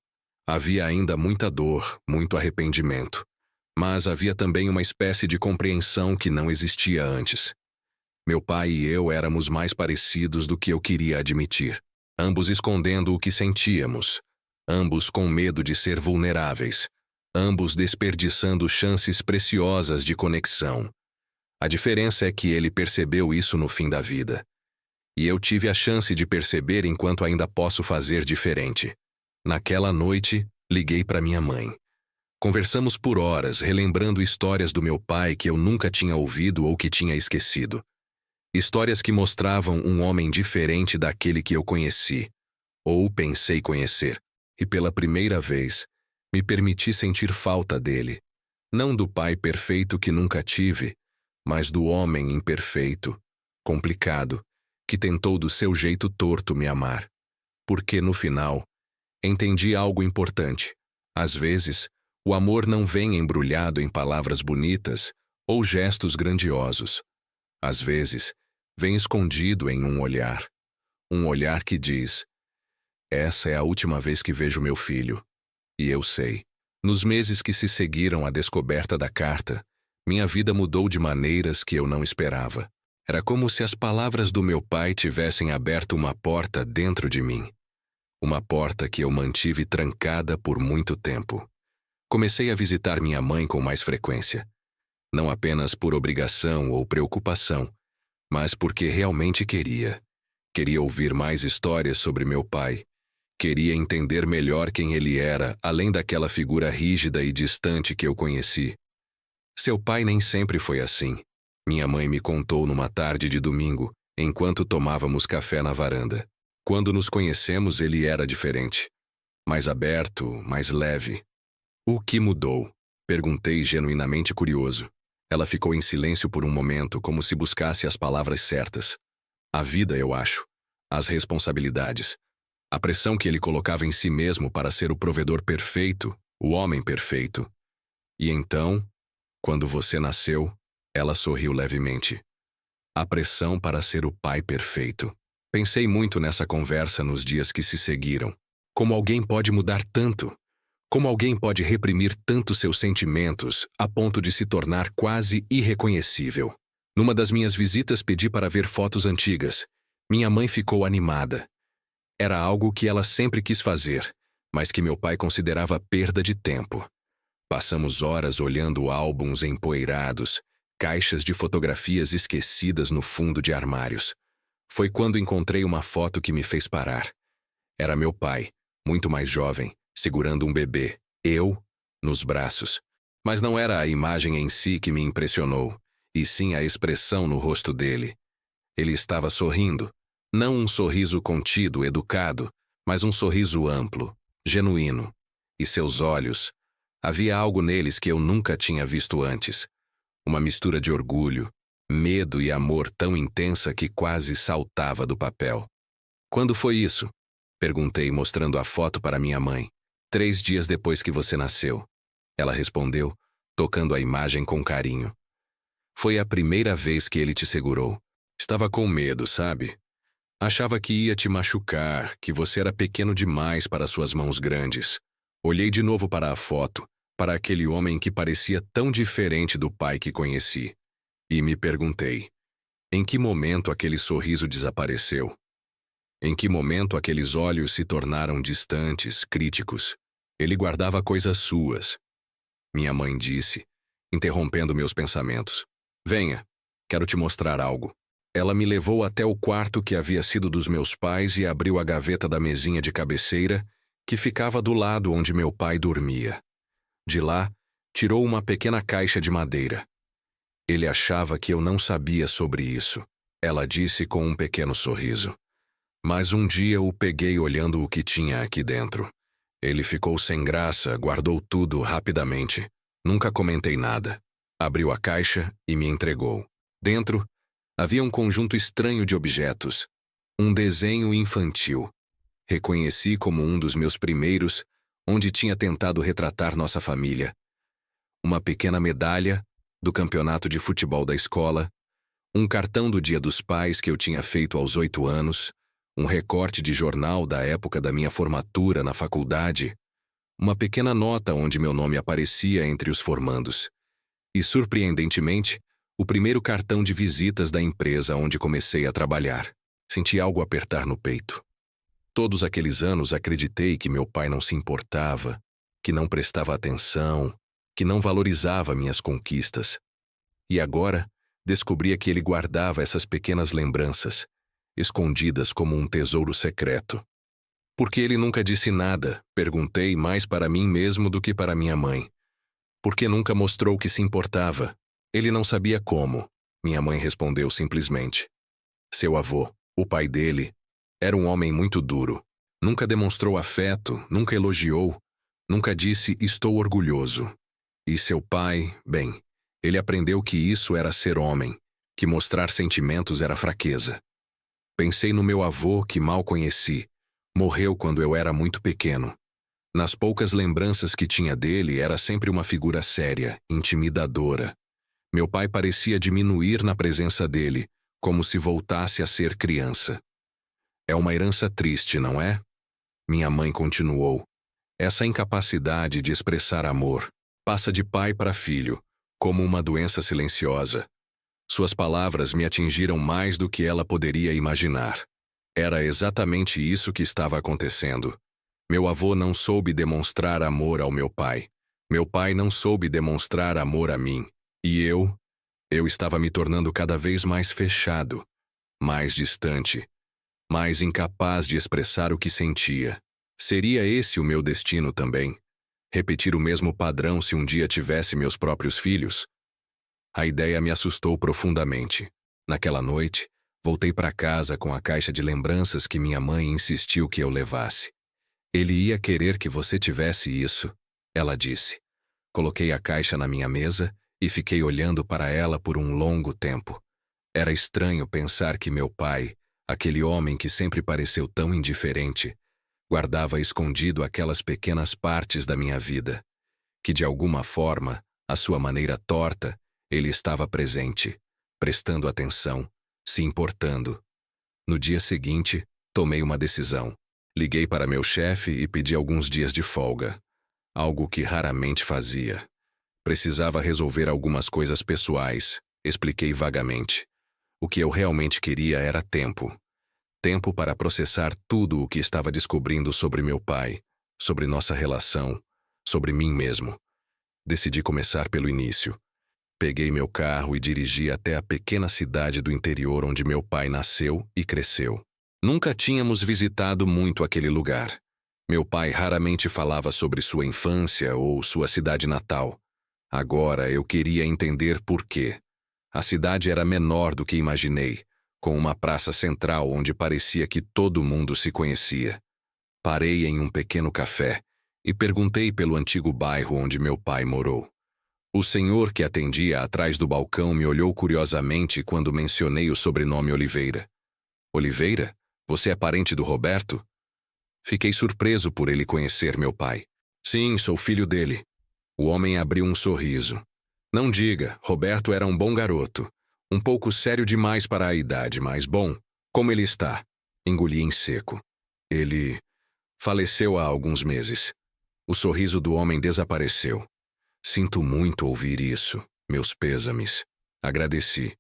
Havia ainda muita dor, muito arrependimento. Mas havia também uma espécie de compreensão que não existia antes. Meu pai e eu éramos mais parecidos do que eu queria admitir. Ambos escondendo o que sentíamos. Ambos com medo de ser vulneráveis. Ambos desperdiçando chances preciosas de conexão. A diferença é que ele percebeu isso no fim da vida. E eu tive a chance de perceber enquanto ainda posso fazer diferente. Naquela noite, liguei para minha mãe. Conversamos por horas, relembrando histórias do meu pai que eu nunca tinha ouvido ou que tinha esquecido. Histórias que mostravam um homem diferente daquele que eu conheci, ou pensei conhecer. E pela primeira vez, me permiti sentir falta dele. Não do pai perfeito que nunca tive, mas do homem imperfeito, complicado, que tentou do seu jeito torto me amar. Porque, no final, entendi algo importante. Às vezes, o amor não vem embrulhado em palavras bonitas ou gestos grandiosos. Às vezes, vem escondido em um olhar. Um olhar que diz: essa é a última vez que vejo meu filho. E eu sei. Nos meses que se seguiram à descoberta da carta, minha vida mudou de maneiras que eu não esperava. Era como se as palavras do meu pai tivessem aberto uma porta dentro de mim. Uma porta que eu mantive trancada por muito tempo. Comecei a visitar minha mãe com mais frequência. Não apenas por obrigação ou preocupação, mas porque realmente queria. Queria ouvir mais histórias sobre meu pai. Queria entender melhor quem ele era, além daquela figura rígida e distante que eu conheci. Seu pai nem sempre foi assim. Minha mãe me contou numa tarde de domingo, enquanto tomávamos café na varanda. Quando nos conhecemos, ele era diferente. Mais aberto, mais leve. O que mudou? Perguntei genuinamente curioso. Ela ficou em silêncio por um momento, como se buscasse as palavras certas. A vida, eu acho. As responsabilidades. A pressão que ele colocava em si mesmo para ser o provedor perfeito, o homem perfeito. E então, quando você nasceu, ela sorriu levemente. A pressão para ser o pai perfeito. Pensei muito nessa conversa nos dias que se seguiram. Como alguém pode mudar tanto? Como alguém pode reprimir tanto seus sentimentos a ponto de se tornar quase irreconhecível? Numa das minhas visitas pedi para ver fotos antigas. Minha mãe ficou animada. Era algo que ela sempre quis fazer, mas que meu pai considerava perda de tempo. Passamos horas olhando álbuns empoeirados, caixas de fotografias esquecidas no fundo de armários. Foi quando encontrei uma foto que me fez parar. Era meu pai, muito mais jovem, segurando um bebê, eu, nos braços. Mas não era a imagem em si que me impressionou, e sim a expressão no rosto dele. Ele estava sorrindo. Não um sorriso contido, educado, mas um sorriso amplo, genuíno. E seus olhos, havia algo neles que eu nunca tinha visto antes. Uma mistura de orgulho, medo e amor tão intensa que quase saltava do papel. Quando foi isso? Perguntei, mostrando a foto para minha mãe. 3 dias depois que você nasceu. Ela respondeu, tocando a imagem com carinho. Foi a primeira vez que ele te segurou. Estava com medo, sabe? Achava que ia te machucar, que você era pequeno demais para suas mãos grandes. Olhei de novo para a foto, para aquele homem que parecia tão diferente do pai que conheci. E me perguntei, em que momento aquele sorriso desapareceu? Em que momento aqueles olhos se tornaram distantes, críticos? Ele guardava coisas suas. Minha mãe disse, interrompendo meus pensamentos. Venha, quero te mostrar algo. Ela me levou até o quarto que havia sido dos meus pais e abriu a gaveta da mesinha de cabeceira, que ficava do lado onde meu pai dormia. De lá, tirou uma pequena caixa de madeira. Ele achava que eu não sabia sobre isso, ela disse com um pequeno sorriso. Mas um dia o peguei olhando o que tinha aqui dentro. Ele ficou sem graça, guardou tudo rapidamente. Nunca comentei nada. Abriu a caixa e me entregou. Dentro, havia um conjunto estranho de objetos. Um desenho infantil. Reconheci como um dos meus primeiros, onde tinha tentado retratar nossa família. Uma pequena medalha do campeonato de futebol da escola, Um cartão do Dia dos Pais que eu tinha feito aos 8 anos, um recorte de jornal da época da minha formatura na faculdade, uma pequena nota onde meu nome aparecia entre os formandos. E, surpreendentemente, o primeiro cartão de visitas da empresa onde comecei a trabalhar. Senti algo apertar no peito. Todos aqueles anos acreditei que meu pai não se importava, que não prestava atenção, que não valorizava minhas conquistas. E agora, descobria que ele guardava essas pequenas lembranças, escondidas como um tesouro secreto. Por que ele nunca disse nada? Perguntei mais para mim mesmo do que para minha mãe. Por que nunca mostrou que se importava? Ele não sabia como. Minha mãe respondeu simplesmente. Seu avô, o pai dele, era um homem muito duro. Nunca demonstrou afeto, nunca elogiou, nunca disse estou orgulhoso. E seu pai, bem, ele aprendeu que isso era ser homem, que mostrar sentimentos era fraqueza. Pensei no meu avô que mal conheci. Morreu quando eu era muito pequeno. Nas poucas lembranças que tinha dele, era sempre uma figura séria, intimidadora. Meu pai parecia diminuir na presença dele, como se voltasse a ser criança. É uma herança triste, não é? Minha mãe continuou. Essa incapacidade de expressar amor passa de pai para filho, como uma doença silenciosa. Suas palavras me atingiram mais do que ela poderia imaginar. Era exatamente isso que estava acontecendo. Meu avô não soube demonstrar amor ao meu pai. Meu pai não soube demonstrar amor a mim. E eu estava me tornando cada vez mais fechado, mais distante, mais incapaz de expressar o que sentia. Seria esse o meu destino também? Repetir o mesmo padrão se um dia tivesse meus próprios filhos? A ideia me assustou profundamente. Naquela noite, voltei para casa com a caixa de lembranças que minha mãe insistiu que eu levasse. Ele ia querer que você tivesse isso, ela disse. Coloquei a caixa na minha mesa e fiquei olhando para ela por um longo tempo. Era estranho pensar que meu pai, aquele homem que sempre pareceu tão indiferente, guardava escondido aquelas pequenas partes da minha vida, que de alguma forma, à sua maneira torta, ele estava presente, prestando atenção, se importando. No dia seguinte, tomei uma decisão. Liguei para meu chefe e pedi alguns dias de folga, algo que raramente fazia. Precisava resolver algumas coisas pessoais, expliquei vagamente. O que eu realmente queria era tempo. Tempo para processar tudo o que estava descobrindo sobre meu pai, sobre nossa relação, sobre mim mesmo. Decidi começar pelo início. Peguei meu carro e dirigi até a pequena cidade do interior onde meu pai nasceu e cresceu. Nunca tínhamos visitado muito aquele lugar. Meu pai raramente falava sobre sua infância ou sua cidade natal. Agora eu queria entender por quê. A cidade era menor do que imaginei, com uma praça central onde parecia que todo mundo se conhecia. Parei em um pequeno café e perguntei pelo antigo bairro onde meu pai morou. O senhor que atendia atrás do balcão me olhou curiosamente quando mencionei o sobrenome Oliveira. Oliveira? Você é parente do Roberto? Fiquei surpreso por ele conhecer meu pai. Sim, sou filho dele. O homem abriu um sorriso. Não diga, Roberto era um bom garoto. Um pouco sério demais para a idade, mas bom. Como ele está? Engoli em seco. Ele faleceu há alguns meses. O sorriso do homem desapareceu. Sinto muito ouvir isso. Meus pêsames. Agradeci.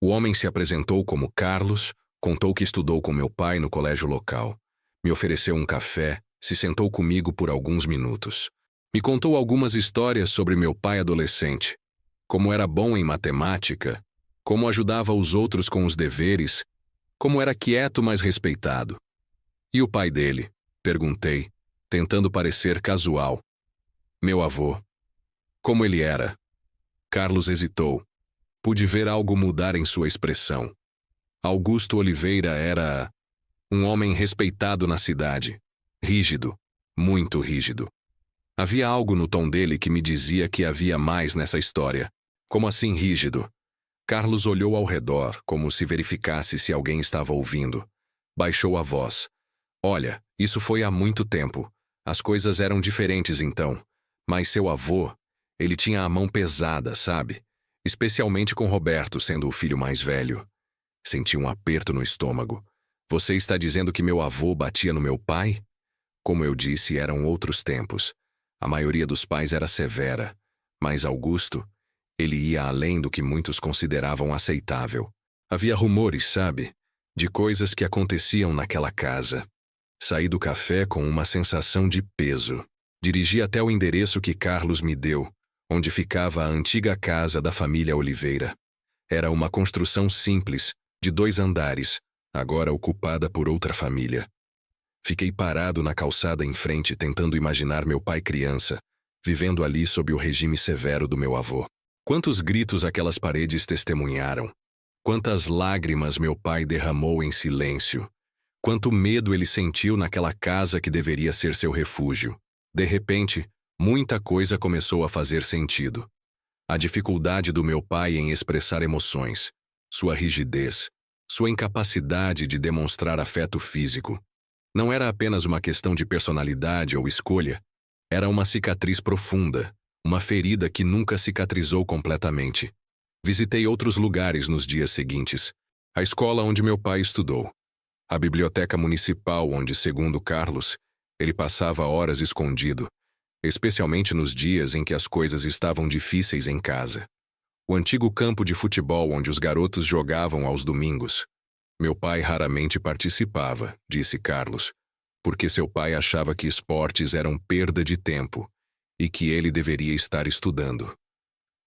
O homem se apresentou como Carlos, contou que estudou com meu pai no colégio local. Me ofereceu um café, se sentou comigo por alguns minutos. Me contou algumas histórias sobre meu pai adolescente. Como era bom em matemática, como ajudava os outros com os deveres, como era quieto, mas respeitado. E o pai dele? Perguntei, tentando parecer casual. Meu avô. Como ele era? Carlos hesitou. Pude ver algo mudar em sua expressão. Augusto Oliveira era um homem respeitado na cidade. Rígido, muito rígido. Havia algo no tom dele que me dizia que havia mais nessa história. Como assim rígido? Carlos olhou ao redor, como se verificasse se alguém estava ouvindo. Baixou a voz. Olha, isso foi há muito tempo. As coisas eram diferentes então. Mas seu avô, ele tinha a mão pesada, sabe? especialmente com Roberto sendo o filho mais velho. Senti um aperto no estômago. Você está dizendo que meu avô batia no meu pai? Como eu disse, eram outros tempos. A maioria dos pais era severa, mas Augusto, ele ia além do que muitos consideravam aceitável. Havia rumores, sabe, de coisas que aconteciam naquela casa. Saí do café com uma sensação de peso. Dirigi até o endereço que Carlos me deu, onde ficava a antiga casa da família Oliveira. Era uma construção simples, de 2 andares, agora ocupada por outra família. Fiquei parado na calçada em frente tentando imaginar meu pai criança, vivendo ali sob o regime severo do meu avô. Quantos gritos aquelas paredes testemunharam. Quantas lágrimas meu pai derramou em silêncio. Quanto medo ele sentiu naquela casa que deveria ser seu refúgio. De repente, muita coisa começou a fazer sentido. A dificuldade do meu pai em expressar emoções, sua rigidez, sua incapacidade de demonstrar afeto físico. Não era apenas uma questão de personalidade ou escolha, era uma cicatriz profunda, uma ferida que nunca cicatrizou completamente. Visitei outros lugares nos dias seguintes, a escola onde meu pai estudou, a biblioteca municipal onde, segundo Carlos, ele passava horas escondido, especialmente nos dias em que as coisas estavam difíceis em casa. O antigo campo de futebol onde os garotos jogavam aos domingos. Meu pai raramente participava, disse Carlos, porque seu pai achava que esportes eram perda de tempo e que ele deveria estar estudando.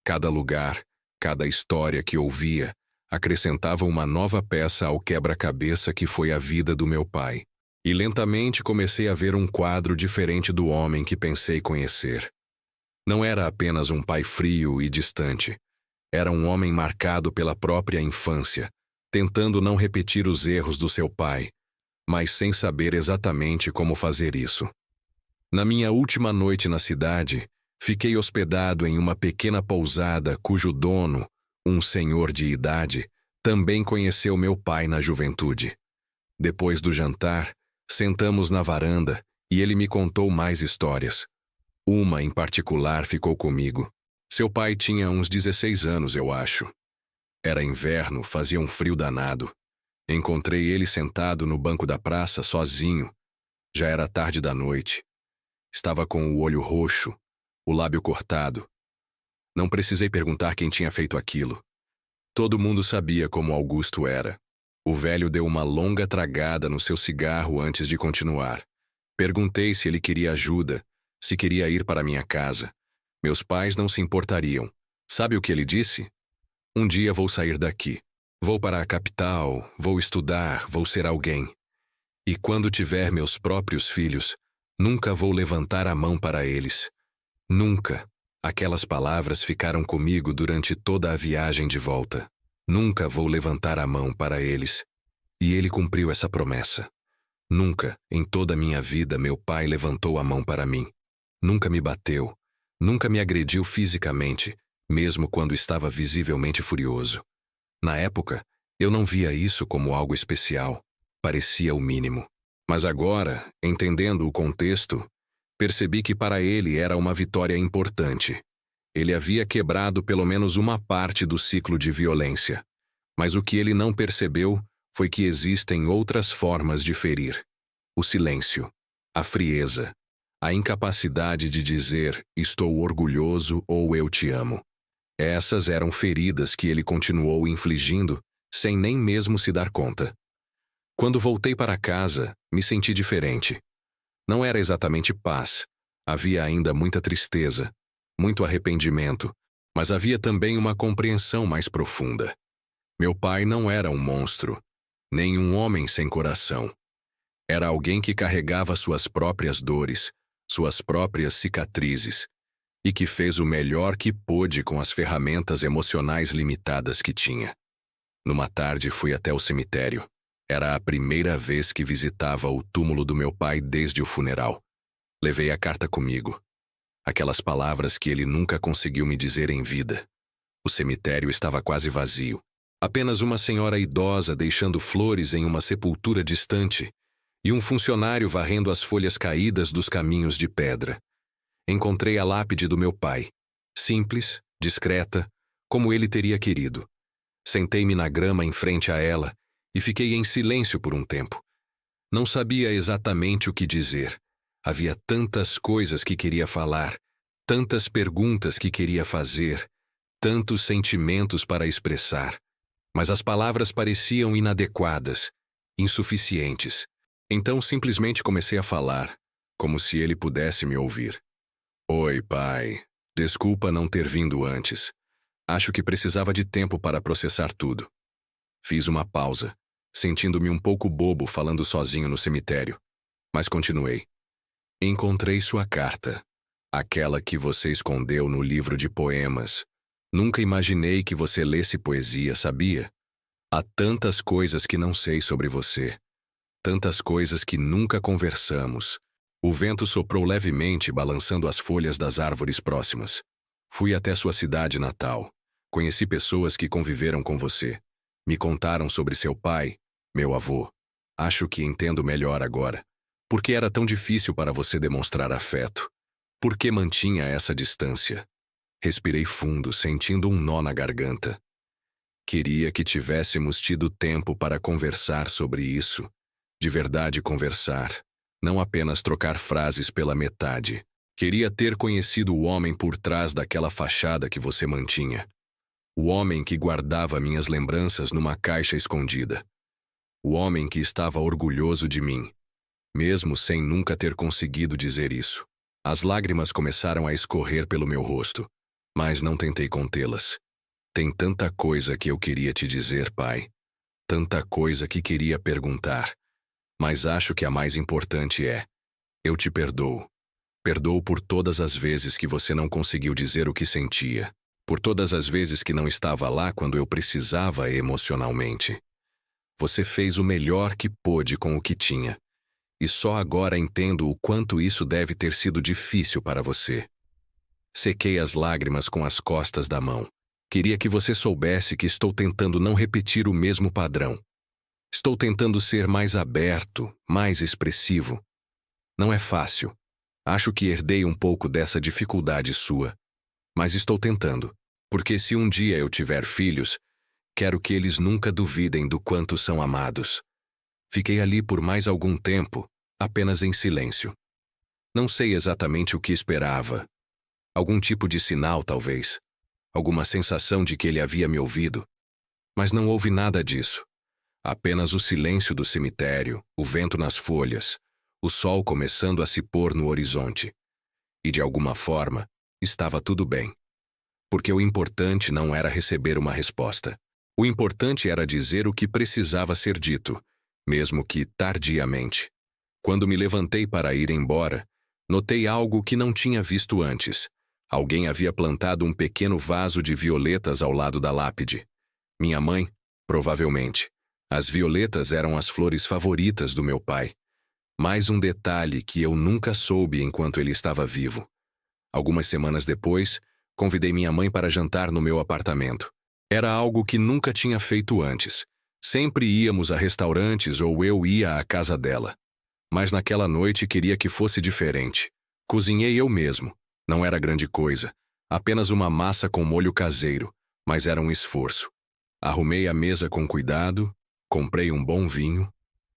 Cada lugar, cada história que ouvia, acrescentava uma nova peça ao quebra-cabeça que foi a vida do meu pai. E lentamente comecei a ver um quadro diferente do homem que pensei conhecer. Não era apenas um pai frio e distante. Era um homem marcado pela própria infância, tentando não repetir os erros do seu pai, mas sem saber exatamente como fazer isso. Na minha última noite na cidade, fiquei hospedado em uma pequena pousada cujo dono, um senhor de idade, também conheceu meu pai na juventude. Depois do jantar, sentamos na varanda e ele me contou mais histórias. Uma, em particular, ficou comigo. Seu pai tinha uns 16 anos, eu acho. Era inverno, fazia um frio danado. Encontrei ele sentado no banco da praça, sozinho. Já era tarde da noite. Estava com o olho roxo, o lábio cortado. Não precisei perguntar quem tinha feito aquilo. Todo mundo sabia como Augusto era. O velho deu uma longa tragada no seu cigarro antes de continuar. Perguntei se ele queria ajuda, se queria ir para minha casa. Meus pais não se importariam. Sabe o que ele disse? Um dia vou sair daqui. Vou para a capital, vou estudar, vou ser alguém. E quando tiver meus próprios filhos, nunca vou levantar a mão para eles. Nunca. Aquelas palavras ficaram comigo durante toda a viagem de volta. Nunca vou levantar a mão para eles. E ele cumpriu essa promessa. Nunca, em toda a minha vida, meu pai levantou a mão para mim. Nunca me bateu. Nunca me agrediu fisicamente, mesmo quando estava visivelmente furioso. Na época, eu não via isso como algo especial. Parecia o mínimo. Mas agora, entendendo o contexto, percebi que para ele era uma vitória importante. Ele havia quebrado pelo menos uma parte do ciclo de violência. Mas o que ele não percebeu foi que existem outras formas de ferir. O silêncio, a frieza, a incapacidade de dizer estou orgulhoso ou eu te amo. Essas eram feridas que ele continuou infligindo sem nem mesmo se dar conta. Quando voltei para casa, me senti diferente. Não era exatamente paz. Havia ainda muita tristeza, muito arrependimento, mas havia também uma compreensão mais profunda. Meu pai não era um monstro, nem um homem sem coração. Era alguém que carregava suas próprias dores, suas próprias cicatrizes, e que fez o melhor que pôde com as ferramentas emocionais limitadas que tinha. Numa tarde fui até o cemitério. Era a primeira vez que visitava o túmulo do meu pai desde o funeral. Levei a carta comigo. Aquelas palavras que ele nunca conseguiu me dizer em vida. O cemitério estava quase vazio. Apenas uma senhora idosa deixando flores em uma sepultura distante e um funcionário varrendo as folhas caídas dos caminhos de pedra. Encontrei a lápide do meu pai. Simples, discreta, como ele teria querido. Sentei-me na grama em frente a ela e fiquei em silêncio por um tempo. Não sabia exatamente o que dizer. Havia tantas coisas que queria falar, tantas perguntas que queria fazer, tantos sentimentos para expressar. Mas as palavras pareciam inadequadas, insuficientes. Então simplesmente comecei a falar, como se ele pudesse me ouvir. Oi, pai. Desculpa não ter vindo antes. Acho que precisava de tempo para processar tudo. Fiz uma pausa, sentindo-me um pouco bobo falando sozinho no cemitério. Mas continuei. Encontrei sua carta. Aquela que você escondeu no livro de poemas. Nunca imaginei que você lesse poesia, sabia? Há tantas coisas que não sei sobre você. Tantas coisas que nunca conversamos. O vento soprou levemente, balançando as folhas das árvores próximas. Fui até sua cidade natal. Conheci pessoas que conviveram com você. Me contaram sobre seu pai, meu avô. Acho que entendo melhor agora. Por que era tão difícil para você demonstrar afeto? Por que mantinha essa distância? Respirei fundo, sentindo um nó na garganta. Queria que tivéssemos tido tempo para conversar sobre isso. De verdade conversar. Não apenas trocar frases pela metade. Queria ter conhecido o homem por trás daquela fachada que você mantinha. O homem que guardava minhas lembranças numa caixa escondida. O homem que estava orgulhoso de mim, mesmo sem nunca ter conseguido dizer isso. As lágrimas começaram a escorrer pelo meu rosto, mas não tentei contê-las. Tem tanta coisa que eu queria te dizer, pai. Tanta coisa que queria perguntar. Mas acho que a mais importante é: eu te perdoo. Perdoo por todas as vezes que você não conseguiu dizer o que sentia. Por todas as vezes que não estava lá quando eu precisava emocionalmente. Você fez o melhor que pôde com o que tinha. E só agora entendo o quanto isso deve ter sido difícil para você. Sequei as lágrimas com as costas da mão. Queria que você soubesse que estou tentando não repetir o mesmo padrão. Estou tentando ser mais aberto, mais expressivo. Não é fácil. Acho que herdei um pouco dessa dificuldade sua. Mas estou tentando, porque se um dia eu tiver filhos, quero que eles nunca duvidem do quanto são amados. Fiquei ali por mais algum tempo, apenas em silêncio. Não sei exatamente o que esperava. Algum tipo de sinal, talvez. Alguma sensação de que ele havia me ouvido. Mas não houve nada disso. Apenas o silêncio do cemitério, o vento nas folhas, o sol começando a se pôr no horizonte. E de alguma forma, estava tudo bem. Porque o importante não era receber uma resposta. O importante era dizer o que precisava ser dito, mesmo que tardiamente. Quando me levantei para ir embora, notei algo que não tinha visto antes. Alguém havia plantado um pequeno vaso de violetas ao lado da lápide. Minha mãe, provavelmente. As violetas eram as flores favoritas do meu pai. Mais um detalhe que eu nunca soube enquanto ele estava vivo. Algumas semanas depois, convidei minha mãe para jantar no meu apartamento. Era algo que nunca tinha feito antes. Sempre íamos a restaurantes ou eu ia à casa dela. Mas naquela noite queria que fosse diferente. Cozinhei eu mesmo. Não era grande coisa. Apenas uma massa com molho caseiro, mas era um esforço. Arrumei a mesa com cuidado, comprei um bom vinho.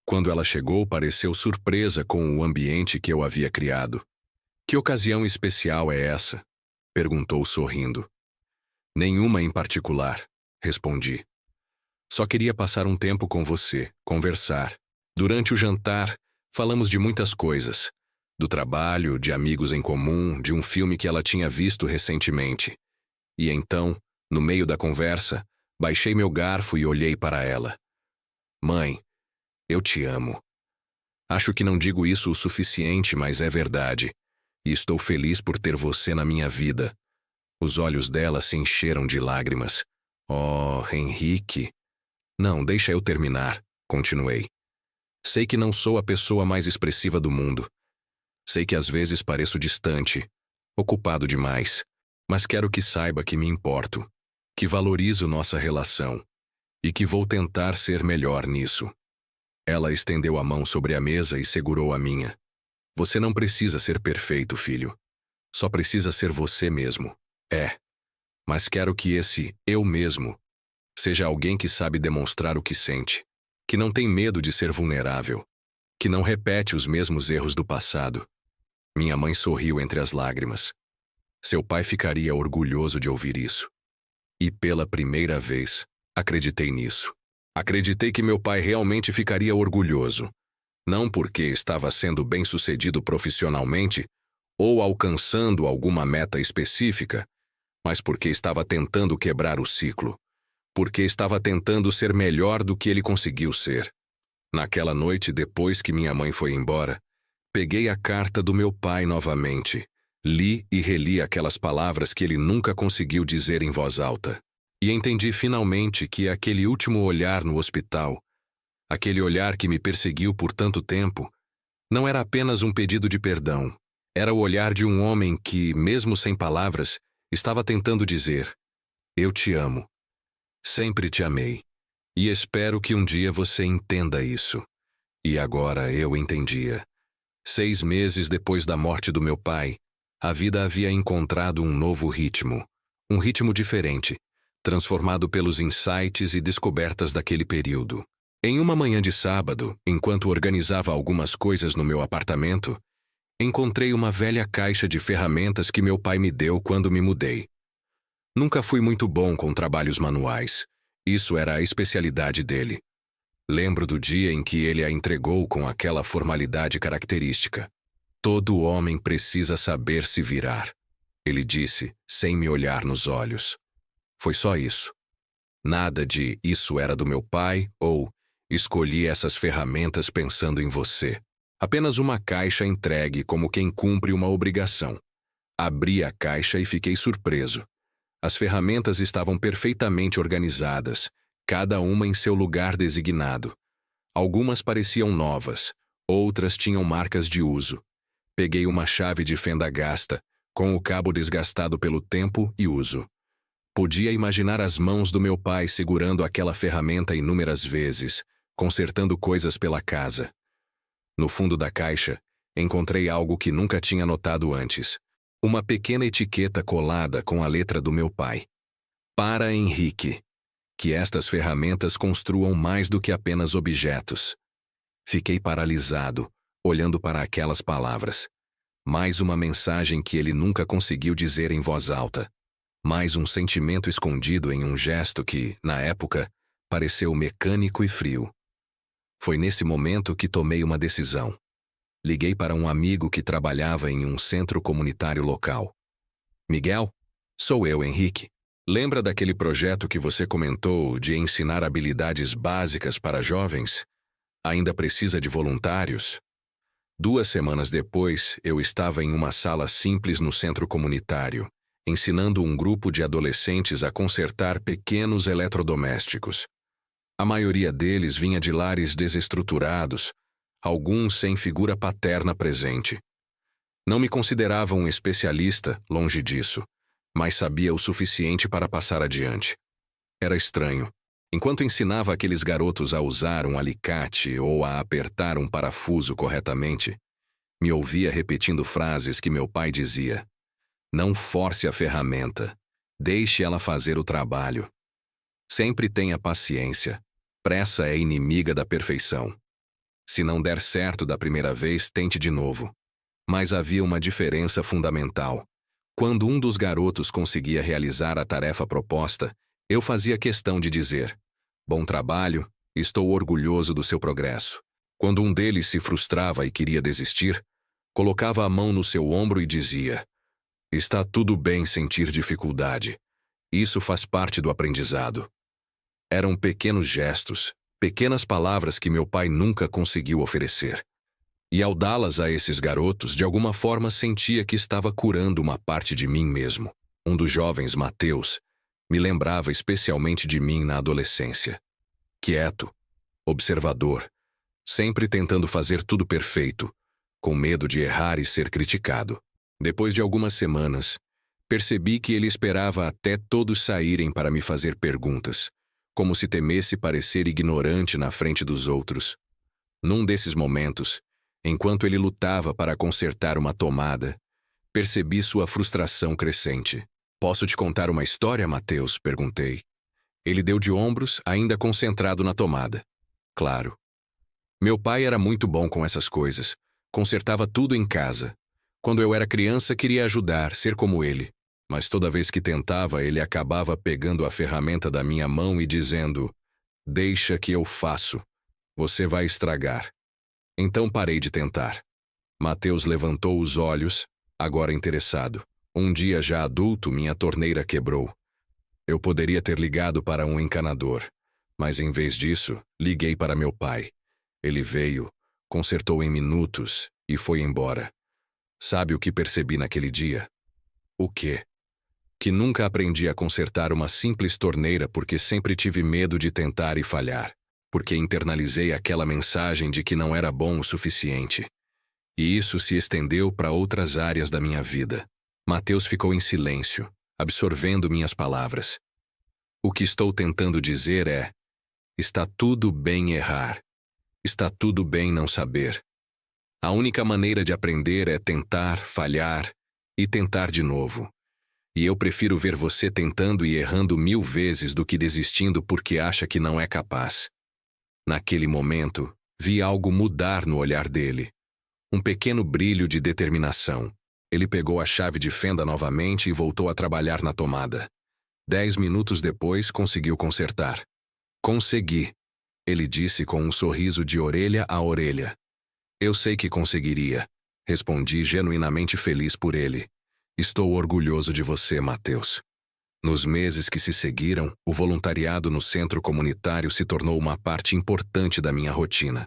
Quando ela chegou, pareceu surpresa com o ambiente que eu havia criado. Que ocasião especial é essa? Perguntou sorrindo. Nenhuma em particular, respondi. Só queria passar um tempo com você, conversar. Durante o jantar, falamos de muitas coisas. Do trabalho, de amigos em comum, de um filme que ela tinha visto recentemente. E então, no meio da conversa, baixei meu garfo e olhei para ela. Mãe, eu te amo. Acho que não digo isso o suficiente, mas é verdade. E estou feliz por ter você na minha vida. Os olhos dela se encheram de lágrimas. Oh, Henrique. Não, deixa eu terminar, continuei. Sei que não sou a pessoa mais expressiva do mundo. Sei que às vezes pareço distante, ocupado demais, mas quero que saiba que me importo, que valorizo nossa relação e que vou tentar ser melhor nisso. Ela estendeu a mão sobre a mesa e segurou a minha. Você não precisa ser perfeito, filho. Só precisa ser você mesmo. É. Mas quero que esse eu mesmo seja alguém que sabe demonstrar o que sente, que não tem medo de ser vulnerável, que não repete os mesmos erros do passado. Minha mãe sorriu entre as lágrimas. Seu pai ficaria orgulhoso de ouvir isso. E pela primeira vez, acreditei nisso. Acreditei que meu pai realmente ficaria orgulhoso. Não porque estava sendo bem-sucedido profissionalmente ou alcançando alguma meta específica, mas porque estava tentando quebrar o ciclo. Porque estava tentando ser melhor do que ele conseguiu ser. Naquela noite, depois que minha mãe foi embora, peguei a carta do meu pai novamente. Li e reli aquelas palavras que ele nunca conseguiu dizer em voz alta. E entendi finalmente que aquele último olhar no hospital, aquele olhar que me perseguiu por tanto tempo, não era apenas um pedido de perdão. Era o olhar de um homem que, mesmo sem palavras, estava tentando dizer: eu te amo. Sempre te amei. E espero que um dia você entenda isso. E agora eu entendia. 6 meses depois da morte do meu pai, a vida havia encontrado um novo ritmo. Um ritmo diferente, transformado pelos insights e descobertas daquele período. Em uma manhã de sábado, enquanto organizava algumas coisas no meu apartamento, encontrei uma velha caixa de ferramentas que meu pai me deu quando me mudei. Nunca fui muito bom com trabalhos manuais. Isso era a especialidade dele. Lembro do dia em que ele a entregou com aquela formalidade característica. Todo homem precisa saber se virar, ele disse, sem me olhar nos olhos. Foi só isso. Nada de isso era do meu pai ou escolhi essas ferramentas pensando em você. Apenas uma caixa entregue como quem cumpre uma obrigação. Abri a caixa e fiquei surpreso. As ferramentas estavam perfeitamente organizadas, cada uma em seu lugar designado. Algumas pareciam novas, outras tinham marcas de uso. Peguei uma chave de fenda gasta, com o cabo desgastado pelo tempo e uso. Podia imaginar as mãos do meu pai segurando aquela ferramenta inúmeras vezes, consertando coisas pela casa. No fundo da caixa, encontrei algo que nunca tinha notado antes. Uma pequena etiqueta colada com a letra do meu pai. Para Henrique. Que estas ferramentas construam mais do que apenas objetos. Fiquei paralisado, olhando para aquelas palavras. Mais uma mensagem que ele nunca conseguiu dizer em voz alta. Mais um sentimento escondido em um gesto que, na época, pareceu mecânico e frio. Foi nesse momento que tomei uma decisão. Liguei para um amigo que trabalhava em um centro comunitário local. Miguel? Sou eu, Henrique. Lembra daquele projeto que você comentou de ensinar habilidades básicas para jovens? Ainda precisa de voluntários? 2 semanas depois, eu estava em uma sala simples no centro comunitário, ensinando um grupo de adolescentes a consertar pequenos eletrodomésticos. A maioria deles vinha de lares desestruturados, alguns sem figura paterna presente. Não me considerava um especialista, longe disso, mas sabia o suficiente para passar adiante. Era estranho. Enquanto ensinava aqueles garotos a usar um alicate ou a apertar um parafuso corretamente, me ouvia repetindo frases que meu pai dizia. Não force a ferramenta. Deixe ela fazer o trabalho. Sempre tenha paciência. Pressa é inimiga da perfeição. Se não der certo da primeira vez, tente de novo. Mas havia uma diferença fundamental. Quando um dos garotos conseguia realizar a tarefa proposta, eu fazia questão de dizer: bom trabalho, estou orgulhoso do seu progresso. Quando um deles se frustrava e queria desistir, colocava a mão no seu ombro e dizia: está tudo bem sentir dificuldade. Isso faz parte do aprendizado. Eram pequenos gestos, pequenas palavras que meu pai nunca conseguiu oferecer. E ao dá-las a esses garotos, de alguma forma sentia que estava curando uma parte de mim mesmo. Um dos jovens, Mateus, me lembrava especialmente de mim na adolescência. Quieto, observador, sempre tentando fazer tudo perfeito, com medo de errar e ser criticado. Depois de algumas semanas, percebi que ele esperava até todos saírem para me fazer perguntas, como se temesse parecer ignorante na frente dos outros. Num desses momentos, enquanto ele lutava para consertar uma tomada, percebi sua frustração crescente. Posso te contar uma história, Mateus? Perguntei. Ele deu de ombros, ainda concentrado na tomada. Claro. Meu pai era muito bom com essas coisas. Consertava tudo em casa. Quando eu era criança, queria ajudar, ser como ele. Mas toda vez que tentava, ele acabava pegando a ferramenta da minha mão e dizendo: "Deixa que eu faço. Você vai estragar." Então parei de tentar. Mateus levantou os olhos, agora interessado. Um dia já adulto, minha torneira quebrou. Eu poderia ter ligado para um encanador, mas em vez disso, liguei para meu pai. Ele veio, consertou em minutos e foi embora. Sabe o que percebi naquele dia? O quê? Que nunca aprendi a consertar uma simples torneira porque sempre tive medo de tentar e falhar, porque internalizei aquela mensagem de que não era bom o suficiente. E isso se estendeu para outras áreas da minha vida. Mateus ficou em silêncio, absorvendo minhas palavras. O que estou tentando dizer é: está tudo bem errar. Está tudo bem não saber. A única maneira de aprender é tentar, falhar e tentar de novo. E eu prefiro ver você tentando e errando 1000 vezes do que desistindo porque acha que não é capaz. Naquele momento, vi algo mudar no olhar dele. Um pequeno brilho de determinação. Ele pegou a chave de fenda novamente e voltou a trabalhar na tomada. 10 minutos depois, conseguiu consertar. "Consegui", ele disse com um sorriso de orelha a orelha. "Eu sei que conseguiria", respondi genuinamente feliz por ele. "Estou orgulhoso de você, Mateus." Nos meses que se seguiram, o voluntariado no centro comunitário se tornou uma parte importante da minha rotina.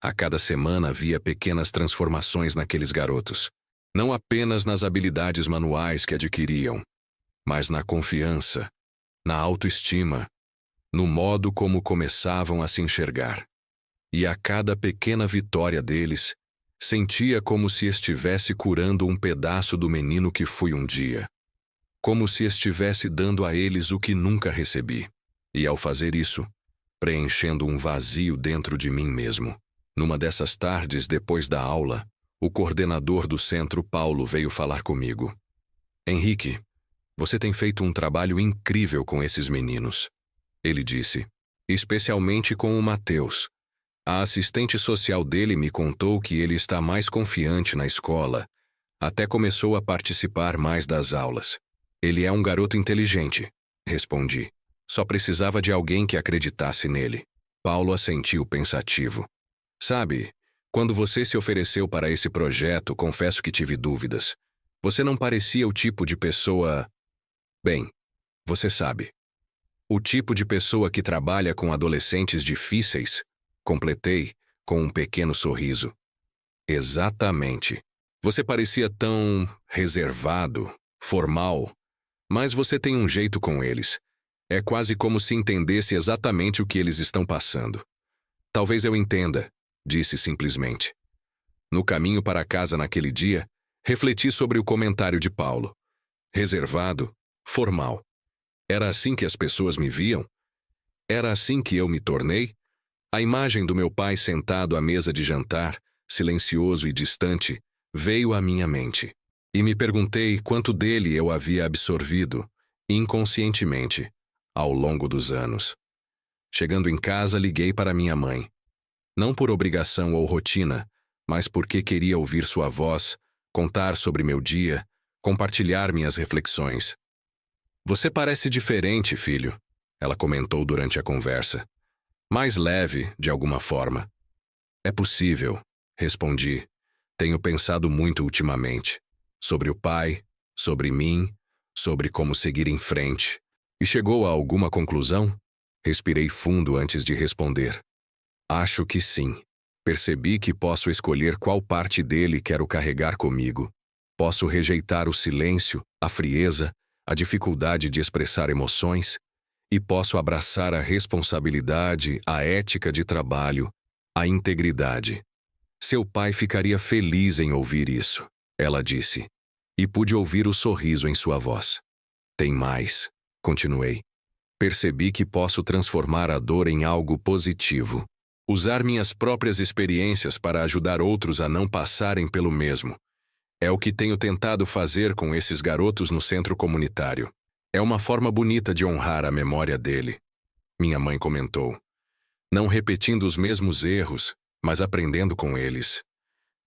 A cada semana havia pequenas transformações naqueles garotos. Não apenas nas habilidades manuais que adquiriam, mas na confiança, na autoestima, no modo como começavam a se enxergar. E a cada pequena vitória deles, sentia como se estivesse curando um pedaço do menino que fui um dia. Como se estivesse dando a eles o que nunca recebi. E ao fazer isso, preenchendo um vazio dentro de mim mesmo. Numa dessas tardes, depois da aula, o coordenador do centro, Paulo, veio falar comigo. "Henrique, você tem feito um trabalho incrível com esses meninos", ele disse. "Especialmente com o Mateus. A assistente social dele me contou que ele está mais confiante na escola, até começou a participar mais das aulas. Ele é um garoto inteligente", respondi. "Só precisava de alguém que acreditasse nele." Paulo assentiu pensativo. "Sabe, quando você se ofereceu para esse projeto, confesso que tive dúvidas. Você não parecia o tipo de pessoa... Bem, você sabe. O tipo de pessoa que trabalha com adolescentes difíceis", completei, com um pequeno sorriso. "Exatamente. Você parecia tão reservado, formal, mas você tem um jeito com eles. É quase como se entendesse exatamente o que eles estão passando." "Talvez eu entenda", disse simplesmente. No caminho para casa naquele dia, refleti sobre o comentário de Paulo. Reservado, formal. Era assim que as pessoas me viam? Era assim que eu me tornei? A imagem do meu pai sentado à mesa de jantar, silencioso e distante, veio à minha mente. E me perguntei quanto dele eu havia absorvido, inconscientemente, ao longo dos anos. Chegando em casa, liguei para minha mãe. Não por obrigação ou rotina, mas porque queria ouvir sua voz, contar sobre meu dia, compartilhar minhas reflexões. "Você parece diferente, filho", ela comentou durante a conversa. "Mais leve, de alguma forma." "É possível", respondi. "Tenho pensado muito ultimamente. Sobre o pai, sobre mim, sobre como seguir em frente." "E chegou a alguma conclusão?" Respirei fundo antes de responder. "Acho que sim. Percebi que posso escolher qual parte dele quero carregar comigo. Posso rejeitar o silêncio, a frieza, a dificuldade de expressar emoções, e posso abraçar a responsabilidade, a ética de trabalho, a integridade." "Seu pai ficaria feliz em ouvir isso", ela disse, e pude ouvir o sorriso em sua voz. "Tem mais", continuei. "Percebi que posso transformar a dor em algo positivo. Usar minhas próprias experiências para ajudar outros a não passarem pelo mesmo. É o que tenho tentado fazer com esses garotos no centro comunitário. É uma forma bonita de honrar a memória dele. Minha mãe comentou. Não repetindo os mesmos erros, mas aprendendo com eles.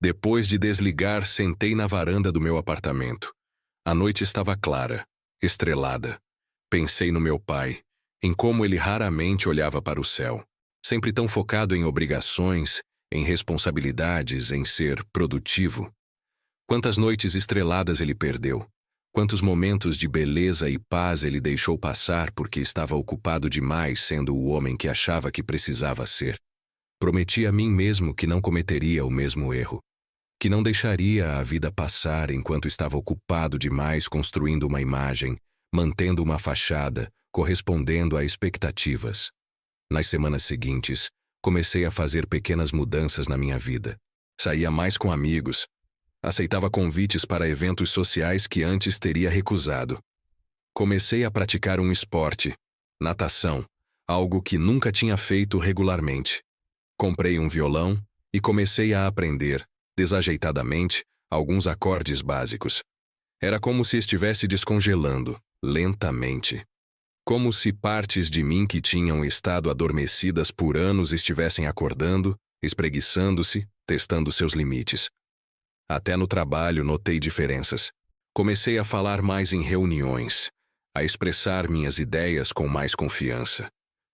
Depois de desligar, sentei na varanda do meu apartamento. A noite estava clara, estrelada. Pensei no meu pai, em como ele raramente olhava para o céu, sempre tão focado em obrigações, em responsabilidades, em ser produtivo. Quantas noites estreladas ele perdeu. Quantos momentos de beleza e paz ele deixou passar porque estava ocupado demais sendo o homem que achava que precisava ser. Prometi a mim mesmo que não cometeria o mesmo erro. Que não deixaria a vida passar enquanto estava ocupado demais construindo uma imagem, mantendo uma fachada, correspondendo a expectativas. Nas semanas seguintes, comecei a fazer pequenas mudanças na minha vida. Saía mais com amigos. Aceitava convites para eventos sociais que antes teria recusado. Comecei a praticar um esporte, natação, algo que nunca tinha feito regularmente. Comprei um violão e comecei a aprender, desajeitadamente, alguns acordes básicos. Era como se estivesse descongelando, lentamente. Como se partes de mim que tinham estado adormecidas por anos estivessem acordando, espreguiçando-se, testando seus limites. Até no trabalho notei diferenças. Comecei a falar mais em reuniões, a expressar minhas ideias com mais confiança.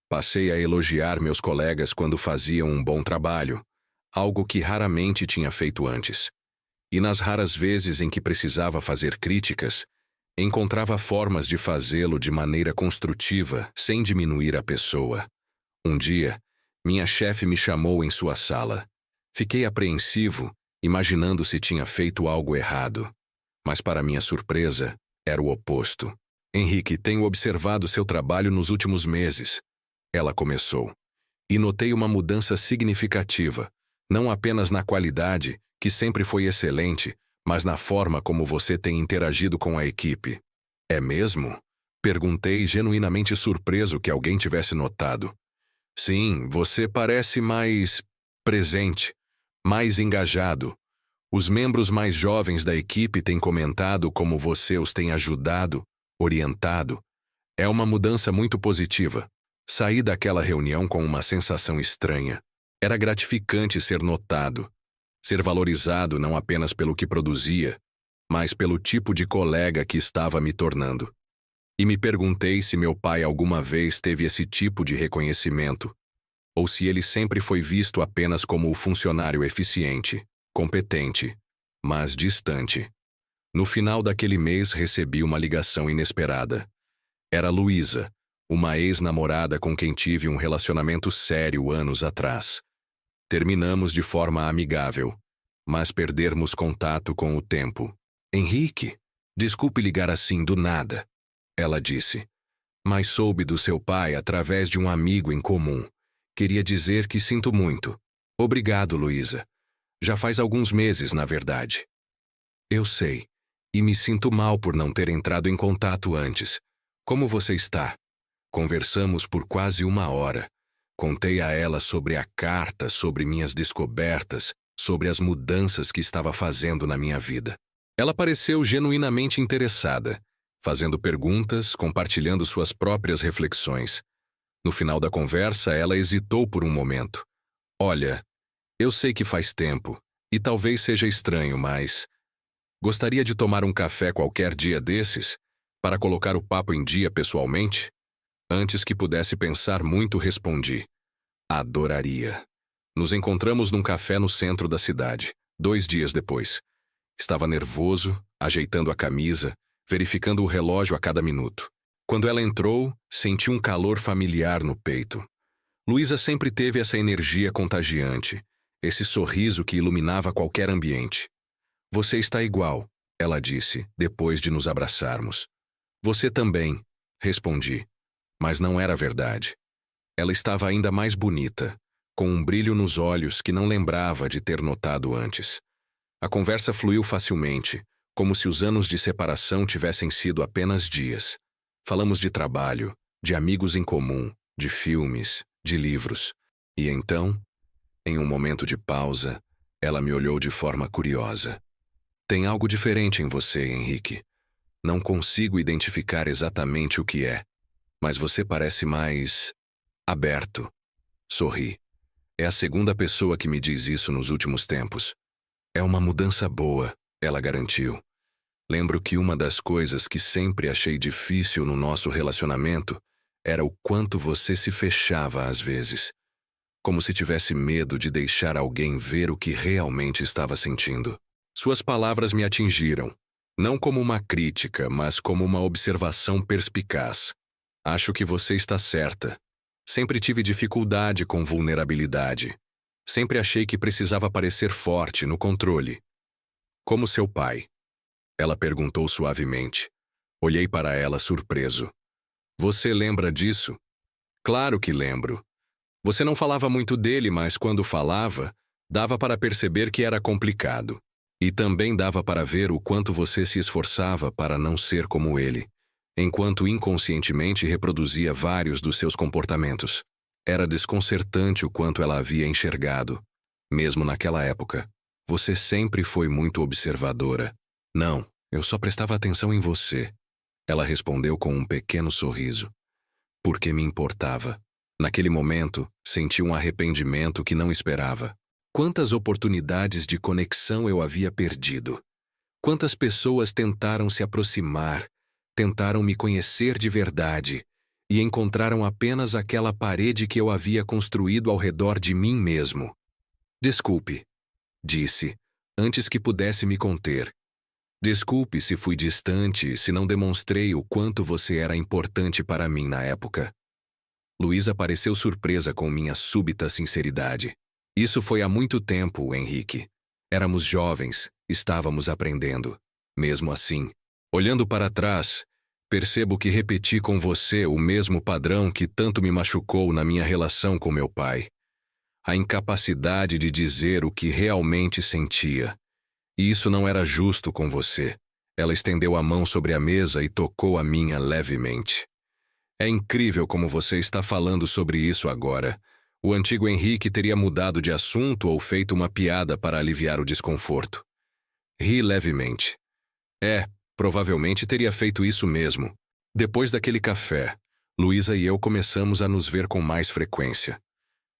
Passei a elogiar meus colegas quando faziam um bom trabalho, algo que raramente tinha feito antes. E nas raras vezes em que precisava fazer críticas, encontrava formas de fazê-lo de maneira construtiva, sem diminuir a pessoa. Um dia, minha chefe me chamou em sua sala. Fiquei apreensivo, imaginando se tinha feito algo errado. Mas para minha surpresa, era o oposto. Henrique, tenho observado seu trabalho nos últimos meses. Ela começou. E notei uma mudança significativa, não apenas na qualidade, que sempre foi excelente, mas na forma como você tem interagido com a equipe. É mesmo? Perguntei, genuinamente surpreso que alguém tivesse notado. Sim, você parece mais presente, mais engajado. Os membros mais jovens da equipe têm comentado como você os tem ajudado, orientado. É uma mudança muito positiva. Saí daquela reunião com uma sensação estranha. Era gratificante ser notado, ser valorizado não apenas pelo que produzia, mas pelo tipo de colega que estava me tornando. E me perguntei se meu pai alguma vez teve esse tipo de reconhecimento, ou se ele sempre foi visto apenas como o funcionário eficiente, competente, mas distante. No final daquele mês recebi uma ligação inesperada. Era Luísa, uma ex-namorada com quem tive um relacionamento sério anos atrás. Terminamos de forma amigável, mas perdermos contato com o tempo. Henrique, desculpe ligar assim do nada, ela disse. Mas soube do seu pai através de um amigo em comum. Queria dizer que sinto muito. Obrigado, Luísa. Já faz alguns meses, na verdade. Eu sei, e me sinto mal por não ter entrado em contato antes. Como você está? Conversamos por quase 1 hora. Contei a ela sobre a carta, sobre minhas descobertas, sobre as mudanças que estava fazendo na minha vida. Ela pareceu genuinamente interessada, fazendo perguntas, compartilhando suas próprias reflexões. No final da conversa, ela hesitou por um momento. Olha, eu sei que faz tempo, e talvez seja estranho, mas gostaria de tomar um café qualquer dia desses, para colocar o papo em dia pessoalmente? Antes que pudesse pensar muito, respondi. Adoraria. Nos encontramos num café no centro da cidade, 2 dias depois. Estava nervoso, ajeitando a camisa, verificando o relógio a cada minuto. Quando ela entrou, senti um calor familiar no peito. Luísa sempre teve essa energia contagiante, esse sorriso que iluminava qualquer ambiente. Você está igual, ela disse, depois de nos abraçarmos. Você também, respondi. Mas não era verdade. Ela estava ainda mais bonita, com um brilho nos olhos que não lembrava de ter notado antes. A conversa fluiu facilmente, como se os anos de separação tivessem sido apenas dias. Falamos de trabalho, de amigos em comum, de filmes, de livros. E então, em um momento de pausa, ela me olhou de forma curiosa. Tem algo diferente em você, Henrique. Não consigo identificar exatamente o que é, mas você parece mais aberto. Sorri. É a segunda pessoa que me diz isso nos últimos tempos. É uma mudança boa, ela garantiu. Lembro que uma das coisas que sempre achei difícil no nosso relacionamento era o quanto você se fechava às vezes. Como se tivesse medo de deixar alguém ver o que realmente estava sentindo. Suas palavras me atingiram, não como uma crítica, mas como uma observação perspicaz. Acho que você está certa. Sempre tive dificuldade com vulnerabilidade. Sempre achei que precisava parecer forte, no controle. Como seu pai? Ela perguntou suavemente. Olhei para ela surpreso. Você lembra disso? Claro que lembro. Você não falava muito dele, mas quando falava, dava para perceber que era complicado. E também dava para ver o quanto você se esforçava para não ser como ele, enquanto inconscientemente reproduzia vários dos seus comportamentos. Era desconcertante o quanto ela havia enxergado. Mesmo naquela época, você sempre foi muito observadora. Não, eu só prestava atenção em você. Ela respondeu com um pequeno sorriso. Porque me importava. Naquele momento, senti um arrependimento que não esperava. Quantas oportunidades de conexão eu havia perdido. Quantas pessoas tentaram se aproximar, tentaram me conhecer de verdade, e encontraram apenas aquela parede que eu havia construído ao redor de mim mesmo. Desculpe, disse, antes que pudesse me conter. Desculpe se fui distante, se não demonstrei o quanto você era importante para mim na época. Luísa pareceu surpresa com minha súbita sinceridade. Isso foi há muito tempo, Henrique. Éramos jovens, estávamos aprendendo. Mesmo assim, olhando para trás, percebo que repeti com você o mesmo padrão que tanto me machucou na minha relação com meu pai. A incapacidade de dizer o que realmente sentia. E isso não era justo com você. Ela estendeu a mão sobre a mesa e tocou a minha levemente. É incrível como você está falando sobre isso agora. O antigo Henrique teria mudado de assunto ou feito uma piada para aliviar o desconforto. Ri levemente. Provavelmente teria feito isso mesmo. Depois daquele café, Luísa e eu começamos a nos ver com mais frequência.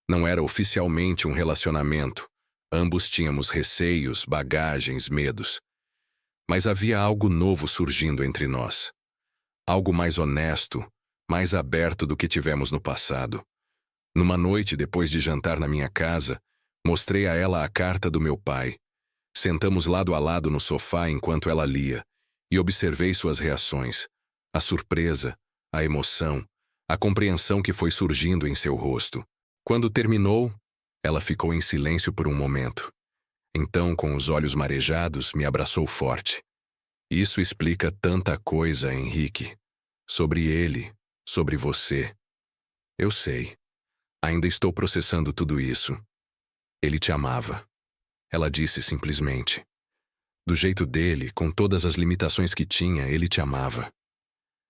Não era oficialmente um relacionamento. Ambos tínhamos receios, bagagens, medos. Mas havia algo novo surgindo entre nós. Algo mais honesto, mais aberto do que tivemos no passado. Numa noite, depois de jantar na minha casa, mostrei a ela a carta do meu pai. Sentamos lado a lado no sofá enquanto ela lia, e observei suas reações. A surpresa, a emoção, a compreensão que foi surgindo em seu rosto. Quando terminou, ela ficou em silêncio por um momento. Então, com os olhos marejados, me abraçou forte. Isso explica tanta coisa, Henrique. Sobre ele, sobre você. Eu sei. Ainda estou processando tudo isso. Ele te amava. Ela disse simplesmente. Do jeito dele, com todas as limitações que tinha, ele te amava.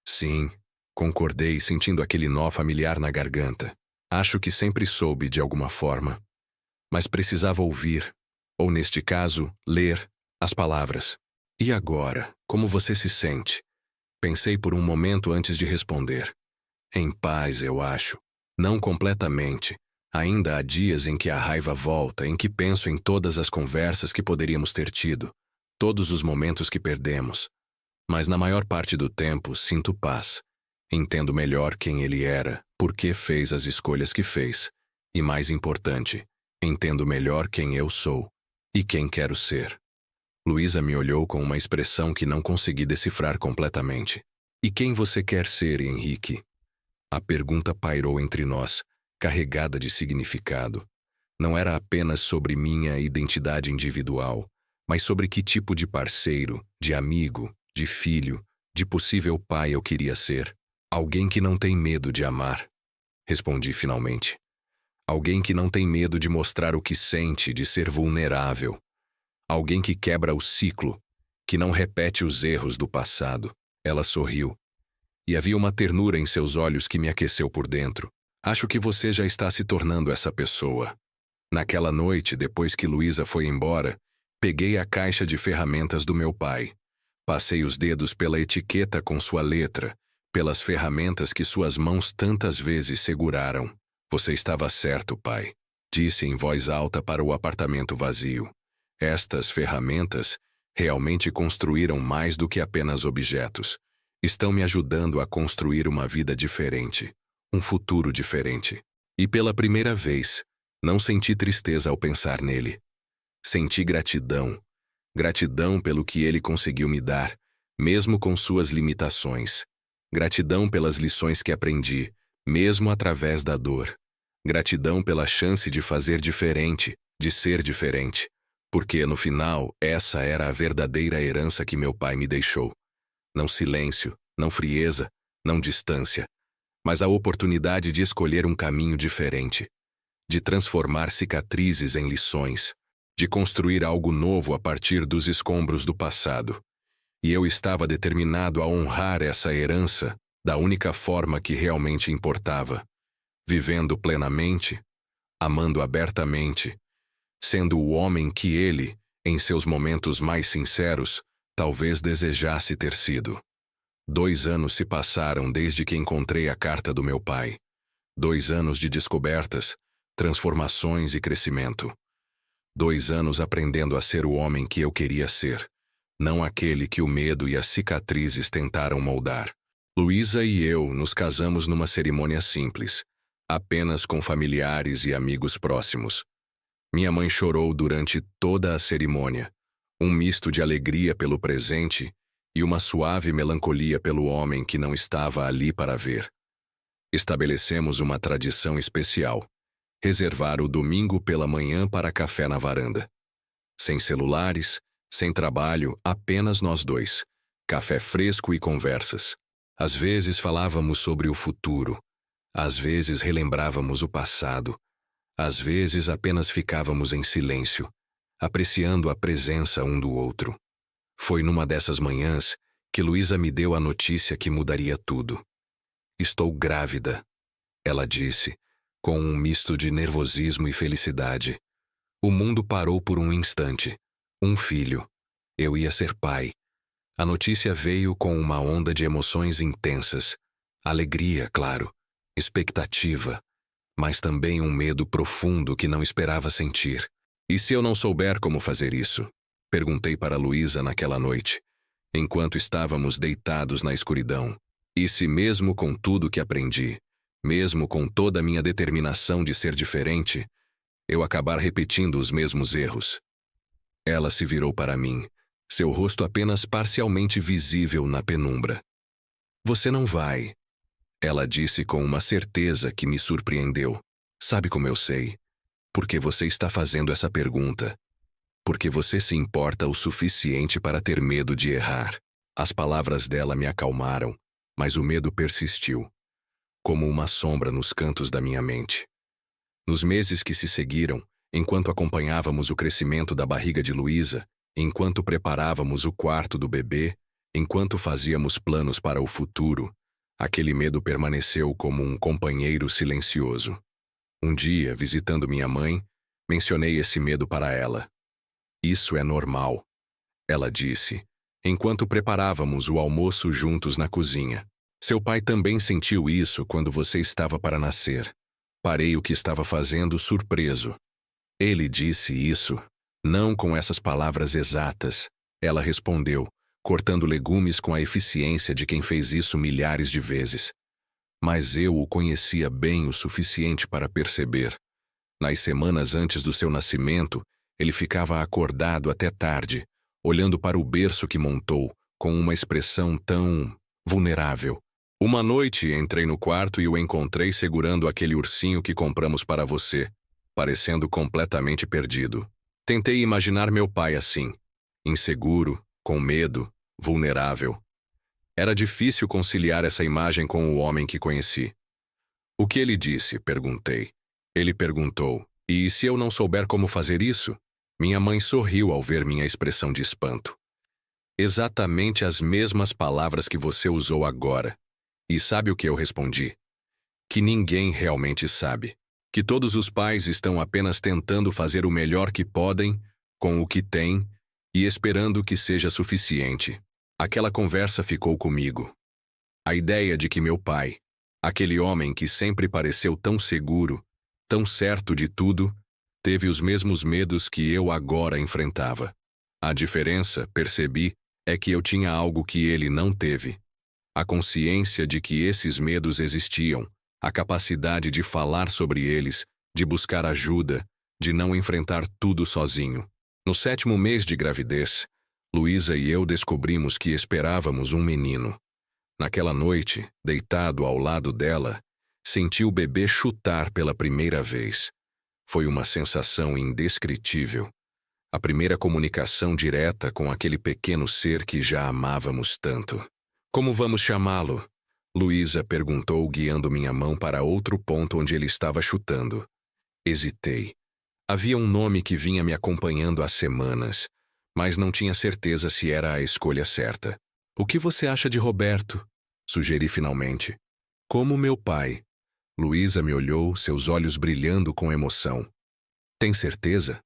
Sim, concordei, sentindo aquele nó familiar na garganta. Acho que sempre soube de alguma forma. Mas precisava ouvir, ou neste caso, ler, as palavras. E agora, como você se sente? Pensei por um momento antes de responder. Em paz, eu acho. Não completamente. Ainda há dias em que a raiva volta, em que penso em todas as conversas que poderíamos ter tido, todos os momentos que perdemos. Mas na maior parte do tempo, sinto paz. Entendo melhor quem ele era, por que fez as escolhas que fez. E mais importante, entendo melhor quem eu sou e quem quero ser. Luísa me olhou com uma expressão que não consegui decifrar completamente. E quem você quer ser, Henrique? A pergunta pairou entre nós, carregada de significado. Não era apenas sobre minha identidade individual, mas sobre que tipo de parceiro, de amigo, de filho, de possível pai eu queria ser. Alguém que não tem medo de amar. Respondi finalmente. Alguém que não tem medo de mostrar o que sente, de ser vulnerável. Alguém que quebra o ciclo, que não repete os erros do passado. Ela sorriu. E havia uma ternura em seus olhos que me aqueceu por dentro. Acho que você já está se tornando essa pessoa. Naquela noite, depois que Luísa foi embora, Peguei a caixa de ferramentas do meu pai. Passei os dedos pela etiqueta com sua letra, pelas ferramentas que suas mãos tantas vezes seguraram. Você estava certo, pai, disse em voz alta para o apartamento vazio. Estas ferramentas realmente construíram mais do que apenas objetos. Estão me ajudando a construir uma vida diferente, um futuro diferente. E pela primeira vez, não senti tristeza ao pensar nele. Senti gratidão. Gratidão pelo que ele conseguiu me dar, mesmo com suas limitações. Gratidão pelas lições que aprendi, mesmo através da dor. Gratidão pela chance de fazer diferente, de ser diferente. Porque, no final, essa era a verdadeira herança que meu pai me deixou. Não silêncio, não frieza, não distância, mas a oportunidade de escolher um caminho diferente, de transformar cicatrizes em lições, de construir algo novo a partir dos escombros do passado. E eu estava determinado a honrar essa herança da única forma que realmente importava, vivendo plenamente, amando abertamente, sendo o homem que ele, em seus momentos mais sinceros, talvez desejasse ter sido. 2 anos se passaram desde que encontrei a carta do meu pai. 2 anos de descobertas, transformações e crescimento. 2 anos aprendendo a ser o homem que eu queria ser, não aquele que o medo e as cicatrizes tentaram moldar. Luísa e eu nos casamos numa cerimônia simples, apenas com familiares e amigos próximos. Minha mãe chorou durante toda a cerimônia, um misto de alegria pelo presente e uma suave melancolia pelo homem que não estava ali para ver. Estabelecemos uma tradição especial: reservar o domingo pela manhã para café na varanda. Sem celulares, sem trabalho, apenas nós dois. Café fresco e conversas. Às vezes falávamos sobre o futuro. Às vezes relembrávamos o passado. Às vezes apenas ficávamos em silêncio, apreciando a presença um do outro. Foi numa dessas manhãs que Luísa me deu a notícia que mudaria tudo. Estou grávida, ela disse, com um misto de nervosismo e felicidade. O mundo parou por um instante. Um filho. Eu ia ser pai. A notícia veio com uma onda de emoções intensas. Alegria, claro. Expectativa. Mas também um medo profundo que não esperava sentir. E se eu não souber como fazer isso? Perguntei para Luísa naquela noite, enquanto estávamos deitados na escuridão. E se mesmo com tudo que aprendi, mesmo com toda a minha determinação de ser diferente, eu acabar repetindo os mesmos erros? Ela se virou para mim, seu rosto apenas parcialmente visível na penumbra. Você não vai, ela disse com uma certeza que me surpreendeu. Sabe como eu sei? Porque você está fazendo essa pergunta. Porque você se importa o suficiente para ter medo de errar. As palavras dela me acalmaram, mas o medo persistiu, como uma sombra nos cantos da minha mente. Nos meses que se seguiram, enquanto acompanhávamos o crescimento da barriga de Luísa, enquanto preparávamos o quarto do bebê, enquanto fazíamos planos para o futuro, aquele medo permaneceu como um companheiro silencioso. Um dia, visitando minha mãe, mencionei esse medo para ela. Isso é normal, ela disse, enquanto preparávamos o almoço juntos na cozinha. Seu pai também sentiu isso quando você estava para nascer. Parei o que estava fazendo surpreso. Ele disse isso, não com essas palavras exatas, ela respondeu, cortando legumes com a eficiência de quem fez isso milhares de vezes. Mas eu o conhecia bem o suficiente para perceber. Nas semanas antes do seu nascimento, ele ficava acordado até tarde, olhando para o berço que montou, com uma expressão tão vulnerável. Uma noite entrei no quarto e o encontrei segurando aquele ursinho que compramos para você, parecendo completamente perdido. Tentei imaginar meu pai assim, inseguro, com medo, vulnerável. Era difícil conciliar essa imagem com o homem que conheci. O que ele disse? Perguntei. Ele perguntou, e se eu não souber como fazer isso? Minha mãe sorriu ao ver minha expressão de espanto. Exatamente as mesmas palavras que você usou agora. E sabe o que eu respondi? Que ninguém realmente sabe. Que todos os pais estão apenas tentando fazer o melhor que podem, com o que tem e esperando que seja suficiente. Aquela conversa ficou comigo. A ideia de que meu pai, aquele homem que sempre pareceu tão seguro, tão certo de tudo, teve os mesmos medos que eu agora enfrentava. A diferença, percebi, é que eu tinha algo que ele não teve. A consciência de que esses medos existiam, a capacidade de falar sobre eles, de buscar ajuda, de não enfrentar tudo sozinho. No 7º mês de gravidez, Luísa e eu descobrimos que esperávamos um menino. Naquela noite, deitado ao lado dela, senti o bebê chutar pela primeira vez. Foi uma sensação indescritível. A primeira comunicação direta com aquele pequeno ser que já amávamos tanto. Como vamos chamá-lo? Luísa perguntou, guiando minha mão para outro ponto onde ele estava chutando. Hesitei. Havia um nome que vinha me acompanhando há semanas, mas não tinha certeza se era a escolha certa. O que você acha de Roberto? Sugeri finalmente. Como meu pai. Luísa me olhou, seus olhos brilhando com emoção. Tem certeza?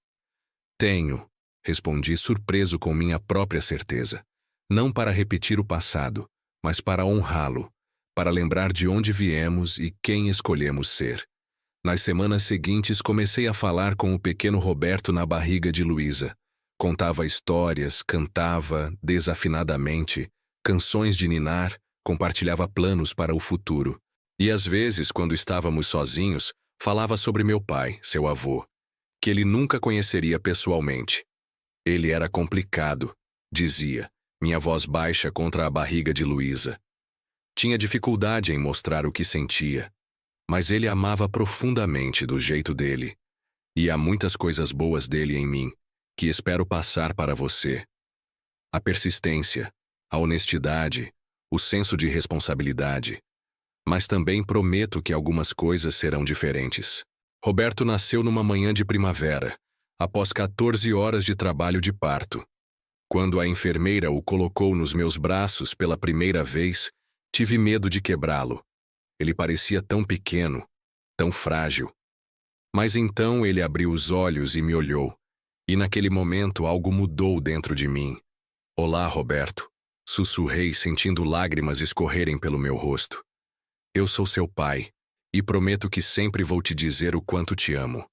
Tenho, respondi surpreso com minha própria certeza. Não para repetir o passado, mas para honrá-lo, para lembrar de onde viemos e quem escolhemos ser. Nas semanas seguintes comecei a falar com o pequeno Roberto na barriga de Luísa. Contava histórias, cantava, desafinadamente, canções de ninar, compartilhava planos para o futuro. E às vezes, quando estávamos sozinhos, falava sobre meu pai, seu avô, que ele nunca conheceria pessoalmente. Ele era complicado, dizia, minha voz baixa contra a barriga de Luísa. Tinha dificuldade em mostrar o que sentia, mas ele amava profundamente do jeito dele. E há muitas coisas boas dele em mim, que espero passar para você. A persistência, a honestidade, o senso de responsabilidade. Mas também prometo que algumas coisas serão diferentes. Roberto nasceu numa manhã de primavera, após 14 horas de trabalho de parto. Quando a enfermeira o colocou nos meus braços pela primeira vez, tive medo de quebrá-lo. Ele parecia tão pequeno, tão frágil. Mas então ele abriu os olhos e me olhou, e naquele momento algo mudou dentro de mim. Olá, Roberto, sussurrei sentindo lágrimas escorrerem pelo meu rosto. Eu sou seu pai, e prometo que sempre vou te dizer o quanto te amo.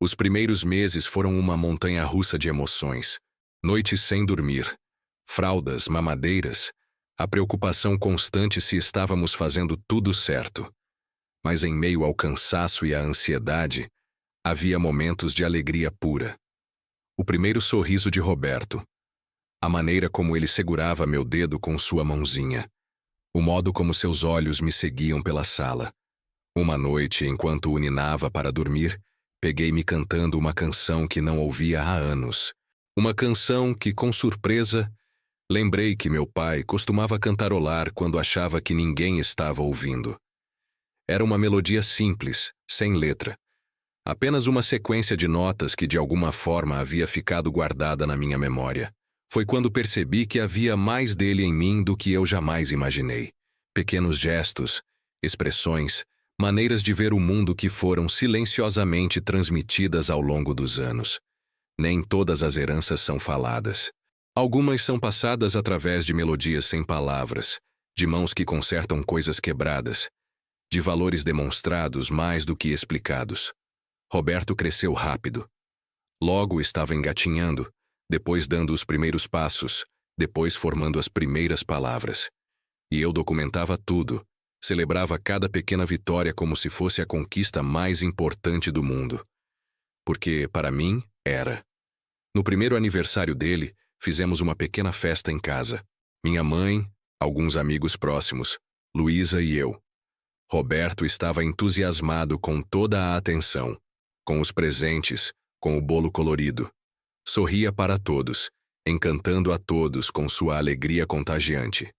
Os primeiros meses foram uma montanha-russa de emoções. Noites sem dormir, fraldas, mamadeiras, a preocupação constante se estávamos fazendo tudo certo. Mas em meio ao cansaço e à ansiedade, havia momentos de alegria pura. O primeiro sorriso de Roberto. A maneira como ele segurava meu dedo com sua mãozinha. O modo como seus olhos me seguiam pela sala. Uma noite, enquanto o ninava para dormir, peguei-me cantando uma canção que não ouvia há anos. Uma canção que, com surpresa, lembrei que meu pai costumava cantarolar quando achava que ninguém estava ouvindo. Era uma melodia simples, sem letra. Apenas uma sequência de notas que de alguma forma havia ficado guardada na minha memória. Foi quando percebi que havia mais dele em mim do que eu jamais imaginei. Pequenos gestos, expressões, maneiras de ver o mundo que foram silenciosamente transmitidas ao longo dos anos. Nem todas as heranças são faladas. Algumas são passadas através de melodias sem palavras, de mãos que consertam coisas quebradas, de valores demonstrados mais do que explicados. Roberto cresceu rápido. Logo estava engatinhando, depois dando os primeiros passos, depois formando as primeiras palavras. E eu documentava tudo, celebrava cada pequena vitória como se fosse a conquista mais importante do mundo. Porque, para mim, era. No primeiro aniversário dele, fizemos uma pequena festa em casa. Minha mãe, alguns amigos próximos, Luísa e eu. Roberto estava entusiasmado com toda a atenção, com os presentes, com o bolo colorido. Sorria para todos, encantando a todos com sua alegria contagiante.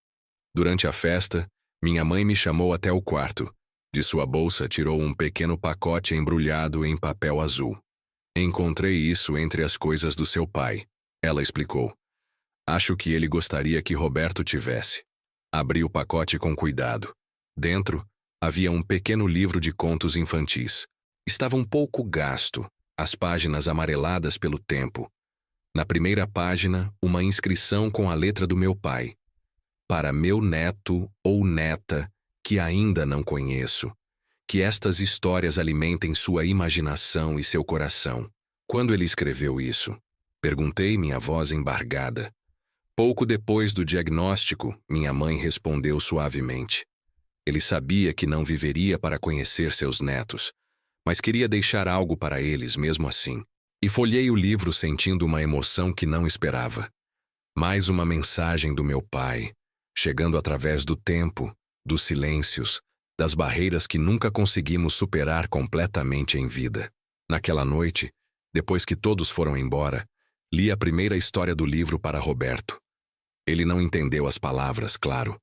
Durante a festa, minha mãe me chamou até o quarto. De sua bolsa tirou um pequeno pacote embrulhado em papel azul. Encontrei isso entre as coisas do seu pai, ela explicou. Acho que ele gostaria que Roberto tivesse. Abri o pacote com cuidado. Dentro, havia um pequeno livro de contos infantis. Estava um pouco gasto, as páginas amareladas pelo tempo. Na primeira página, uma inscrição com a letra do meu pai. Para meu neto ou neta, que ainda não conheço. Que estas histórias alimentem sua imaginação e seu coração. Quando ele escreveu isso? Perguntei, minha voz embargada. Pouco depois do diagnóstico, minha mãe respondeu suavemente. Ele sabia que não viveria para conhecer seus netos, mas queria deixar algo para eles mesmo assim. E folhei o livro sentindo uma emoção que não esperava. Mais uma mensagem do meu pai, chegando através do tempo, dos silêncios, das barreiras que nunca conseguimos superar completamente em vida. Naquela noite, depois que todos foram embora, li a primeira história do livro para Roberto. Ele não entendeu as palavras, claro,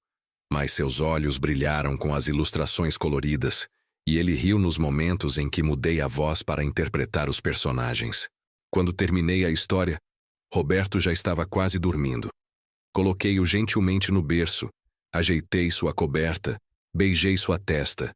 mas seus olhos brilharam com as ilustrações coloridas, e ele riu nos momentos em que mudei a voz para interpretar os personagens. Quando terminei a história, Roberto já estava quase dormindo. Coloquei-o gentilmente no berço, ajeitei sua coberta, beijei sua testa,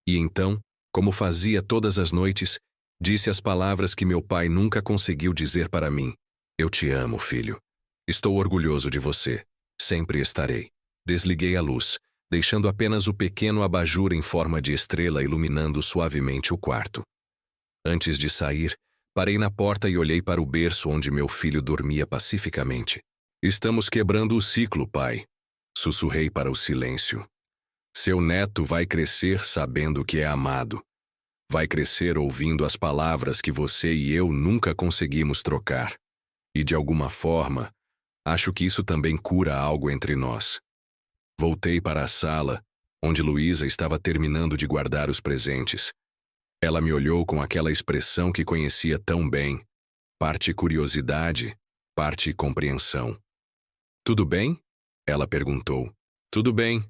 e então, como fazia todas as noites, disse as palavras que meu pai nunca conseguiu dizer para mim. Eu te amo, filho. Estou orgulhoso de você. Sempre estarei. Desliguei a luz, deixando apenas o pequeno abajur em forma de estrela iluminando suavemente o quarto. Antes de sair, parei na porta e olhei para o berço onde meu filho dormia pacificamente. Estamos quebrando o ciclo, pai. Sussurrei para o silêncio. Seu neto vai crescer sabendo que é amado. Vai crescer ouvindo as palavras que você e eu nunca conseguimos trocar. E de alguma forma, acho que isso também cura algo entre nós. Voltei para a sala, onde Luísa estava terminando de guardar os presentes. Ela me olhou com aquela expressão que conhecia tão bem, parte curiosidade, parte compreensão. Tudo bem? Ela perguntou. Tudo bem,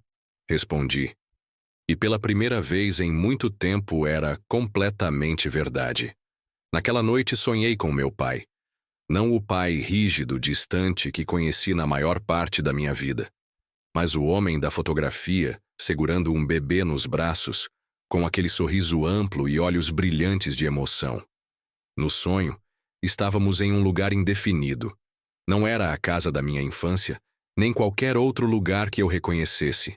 respondi. E pela primeira vez em muito tempo era completamente verdade. Naquela noite sonhei com meu pai. Não o pai rígido, distante que conheci na maior parte da minha vida, mas o homem da fotografia, segurando um bebê nos braços, com aquele sorriso amplo e olhos brilhantes de emoção. No sonho, estávamos em um lugar indefinido. Não era a casa da minha infância, nem qualquer outro lugar que eu reconhecesse.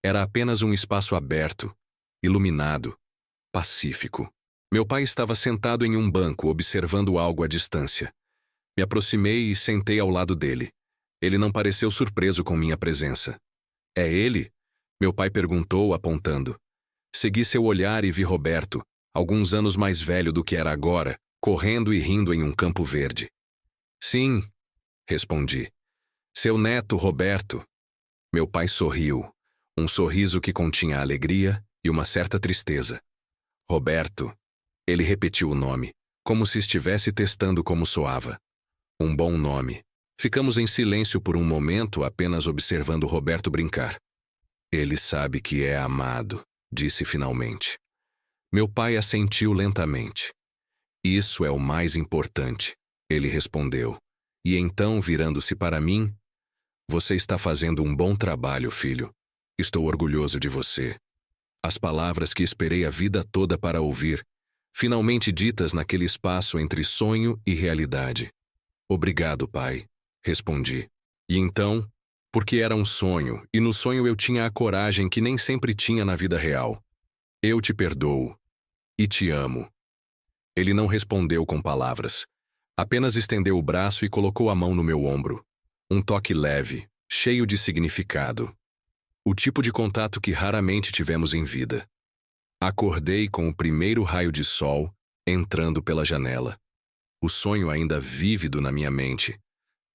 Era apenas um espaço aberto, iluminado, pacífico. Meu pai estava sentado em um banco, observando algo à distância. Me aproximei e sentei ao lado dele. Ele não pareceu surpreso com minha presença. É ele? Meu pai perguntou, apontando. Segui seu olhar e vi Roberto, alguns anos mais velho do que era agora, correndo e rindo em um campo verde. Sim, respondi. Seu neto, Roberto. Meu pai sorriu, um sorriso que continha alegria e uma certa tristeza. Roberto. Ele repetiu o nome, como se estivesse testando como soava. Um bom nome. Ficamos em silêncio por um momento, apenas observando Roberto brincar. Ele sabe que é amado, disse finalmente. Meu pai assentiu lentamente. Isso é o mais importante, ele respondeu. E então, virando-se para mim, você está fazendo um bom trabalho, filho. Estou orgulhoso de você. As palavras que esperei a vida toda para ouvir, finalmente ditas naquele espaço entre sonho e realidade. Obrigado, pai, respondi. E então, porque era um sonho, e no sonho eu tinha a coragem que nem sempre tinha na vida real. Eu te perdoo. E te amo. Ele não respondeu com palavras. Apenas estendeu o braço e colocou a mão no meu ombro. Um toque leve, cheio de significado. O tipo de contato que raramente tivemos em vida. Acordei com o primeiro raio de sol entrando pela janela. O sonho ainda vívido na minha mente.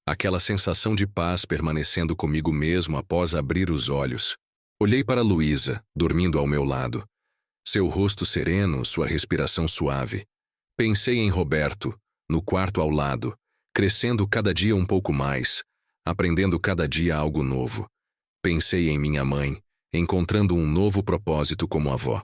Aquela sensação de paz permanecendo comigo mesmo após abrir os olhos. Olhei para Luísa, dormindo ao meu lado. Seu rosto sereno, sua respiração suave. Pensei em Roberto, no quarto ao lado, crescendo cada dia um pouco mais, aprendendo cada dia algo novo. Pensei em minha mãe, encontrando um novo propósito como avó.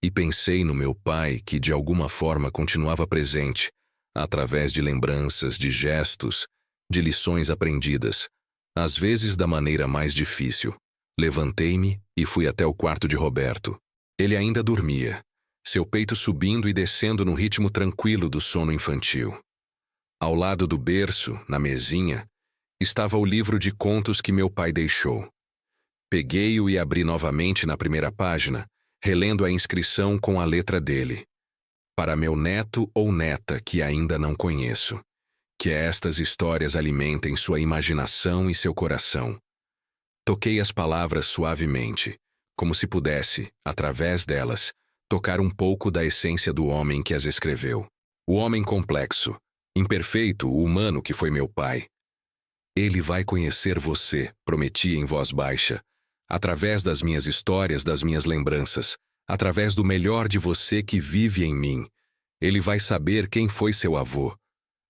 E pensei no meu pai que de alguma forma continuava presente, através de lembranças, de gestos, de lições aprendidas, às vezes da maneira mais difícil. Levantei-me e fui até o quarto de Roberto. Ele ainda dormia, seu peito subindo e descendo no ritmo tranquilo do sono infantil. Ao lado do berço, na mesinha, estava o livro de contos que meu pai deixou. Peguei-o e abri novamente na primeira página, relendo a inscrição com a letra dele. Para meu neto ou neta que ainda não conheço. Que estas histórias alimentem sua imaginação e seu coração. Toquei as palavras suavemente, como se pudesse, através delas, tocar um pouco da essência do homem que as escreveu. O homem complexo, imperfeito, humano que foi meu pai. Ele vai conhecer você, prometi em voz baixa, através das minhas histórias, das minhas lembranças, através do melhor de você que vive em mim. Ele vai saber quem foi seu avô.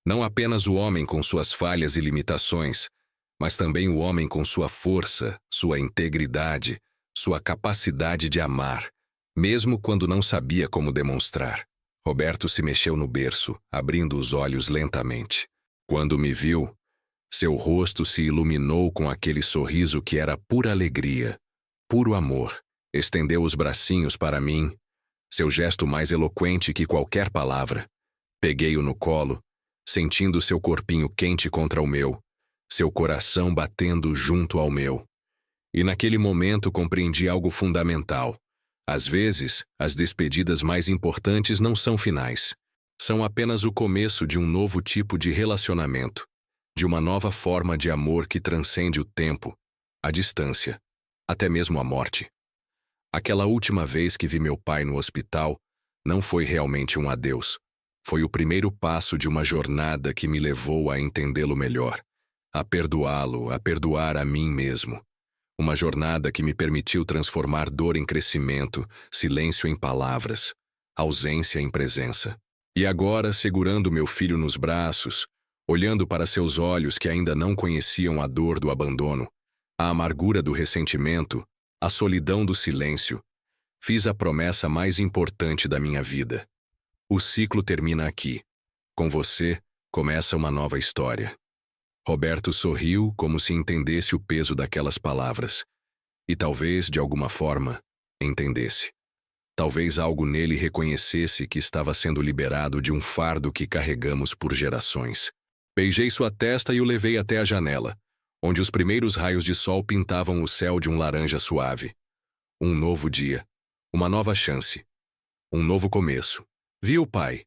Não apenas o homem com suas falhas e limitações, mas também o homem com sua força, sua integridade, sua capacidade de amar, mesmo quando não sabia como demonstrar. Roberto se mexeu no berço, abrindo os olhos lentamente. Quando me viu, seu rosto se iluminou com aquele sorriso que era pura alegria, puro amor. Estendeu os bracinhos para mim, seu gesto mais eloquente que qualquer palavra. Peguei-o no colo, sentindo seu corpinho quente contra o meu, seu coração batendo junto ao meu. E naquele momento compreendi algo fundamental. Às vezes, as despedidas mais importantes não são finais. São apenas o começo de um novo tipo de relacionamento, de uma nova forma de amor que transcende o tempo, a distância, até mesmo a morte. Aquela última vez que vi meu pai no hospital não foi realmente um adeus. Foi o primeiro passo de uma jornada que me levou a entendê-lo melhor, a perdoá-lo, a perdoar a mim mesmo. Uma jornada que me permitiu transformar dor em crescimento, silêncio em palavras, ausência em presença. E agora, segurando meu filho nos braços, olhando para seus olhos que ainda não conheciam a dor do abandono, a amargura do ressentimento, a solidão do silêncio, fiz a promessa mais importante da minha vida. O ciclo termina aqui. Com você, começa uma nova história. Roberto sorriu como se entendesse o peso daquelas palavras. E talvez, de alguma forma, entendesse. Talvez algo nele reconhecesse que estava sendo liberado de um fardo que carregamos por gerações. Beijei sua testa e o levei até a janela, onde os primeiros raios de sol pintavam o céu de um laranja suave. Um novo dia, uma nova chance, um novo começo. Viu, pai?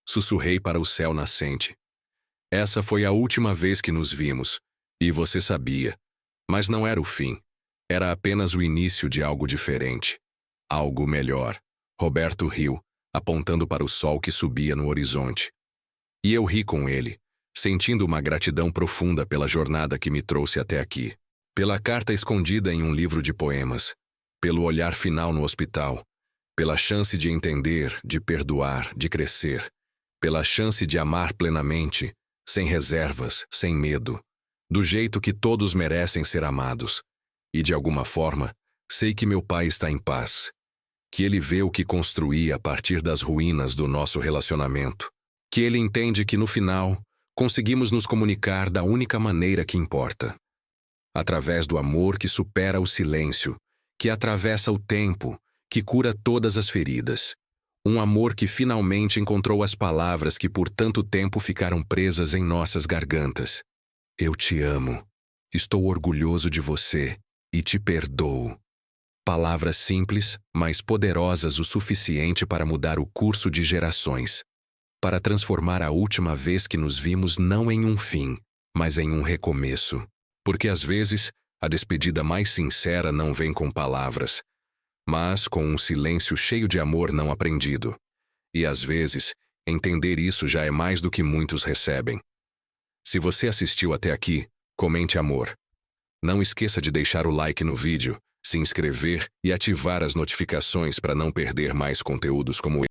Sussurrei para o céu nascente. Essa foi a última vez que nos vimos, e você sabia. Mas não era o fim. Era apenas o início de algo diferente. Algo melhor. Roberto riu, apontando para o sol que subia no horizonte. E eu ri com ele, sentindo uma gratidão profunda pela jornada que me trouxe até aqui. Pela carta escondida em um livro de poemas. Pelo olhar final no hospital. Pela chance de entender, de perdoar, de crescer. Pela chance de amar plenamente, sem reservas, sem medo. Do jeito que todos merecem ser amados. E de alguma forma, sei que meu pai está em paz. Que ele vê o que construí a partir das ruínas do nosso relacionamento. Que ele entende que no final, conseguimos nos comunicar da única maneira que importa. Através do amor que supera o silêncio, que atravessa o tempo, que cura todas as feridas. Um amor que finalmente encontrou as palavras que por tanto tempo ficaram presas em nossas gargantas. Eu te amo. Estou orgulhoso de você e te perdoo. Palavras simples, mas poderosas o suficiente para mudar o curso de gerações. Para transformar a última vez que nos vimos não em um fim, mas em um recomeço. Porque às vezes, a despedida mais sincera não vem com palavras, mas com um silêncio cheio de amor não aprendido. E às vezes, entender isso já é mais do que muitos recebem. Se você assistiu até aqui, comente amor. Não esqueça de deixar o like no vídeo, se inscrever e ativar as notificações para não perder mais conteúdos como esse.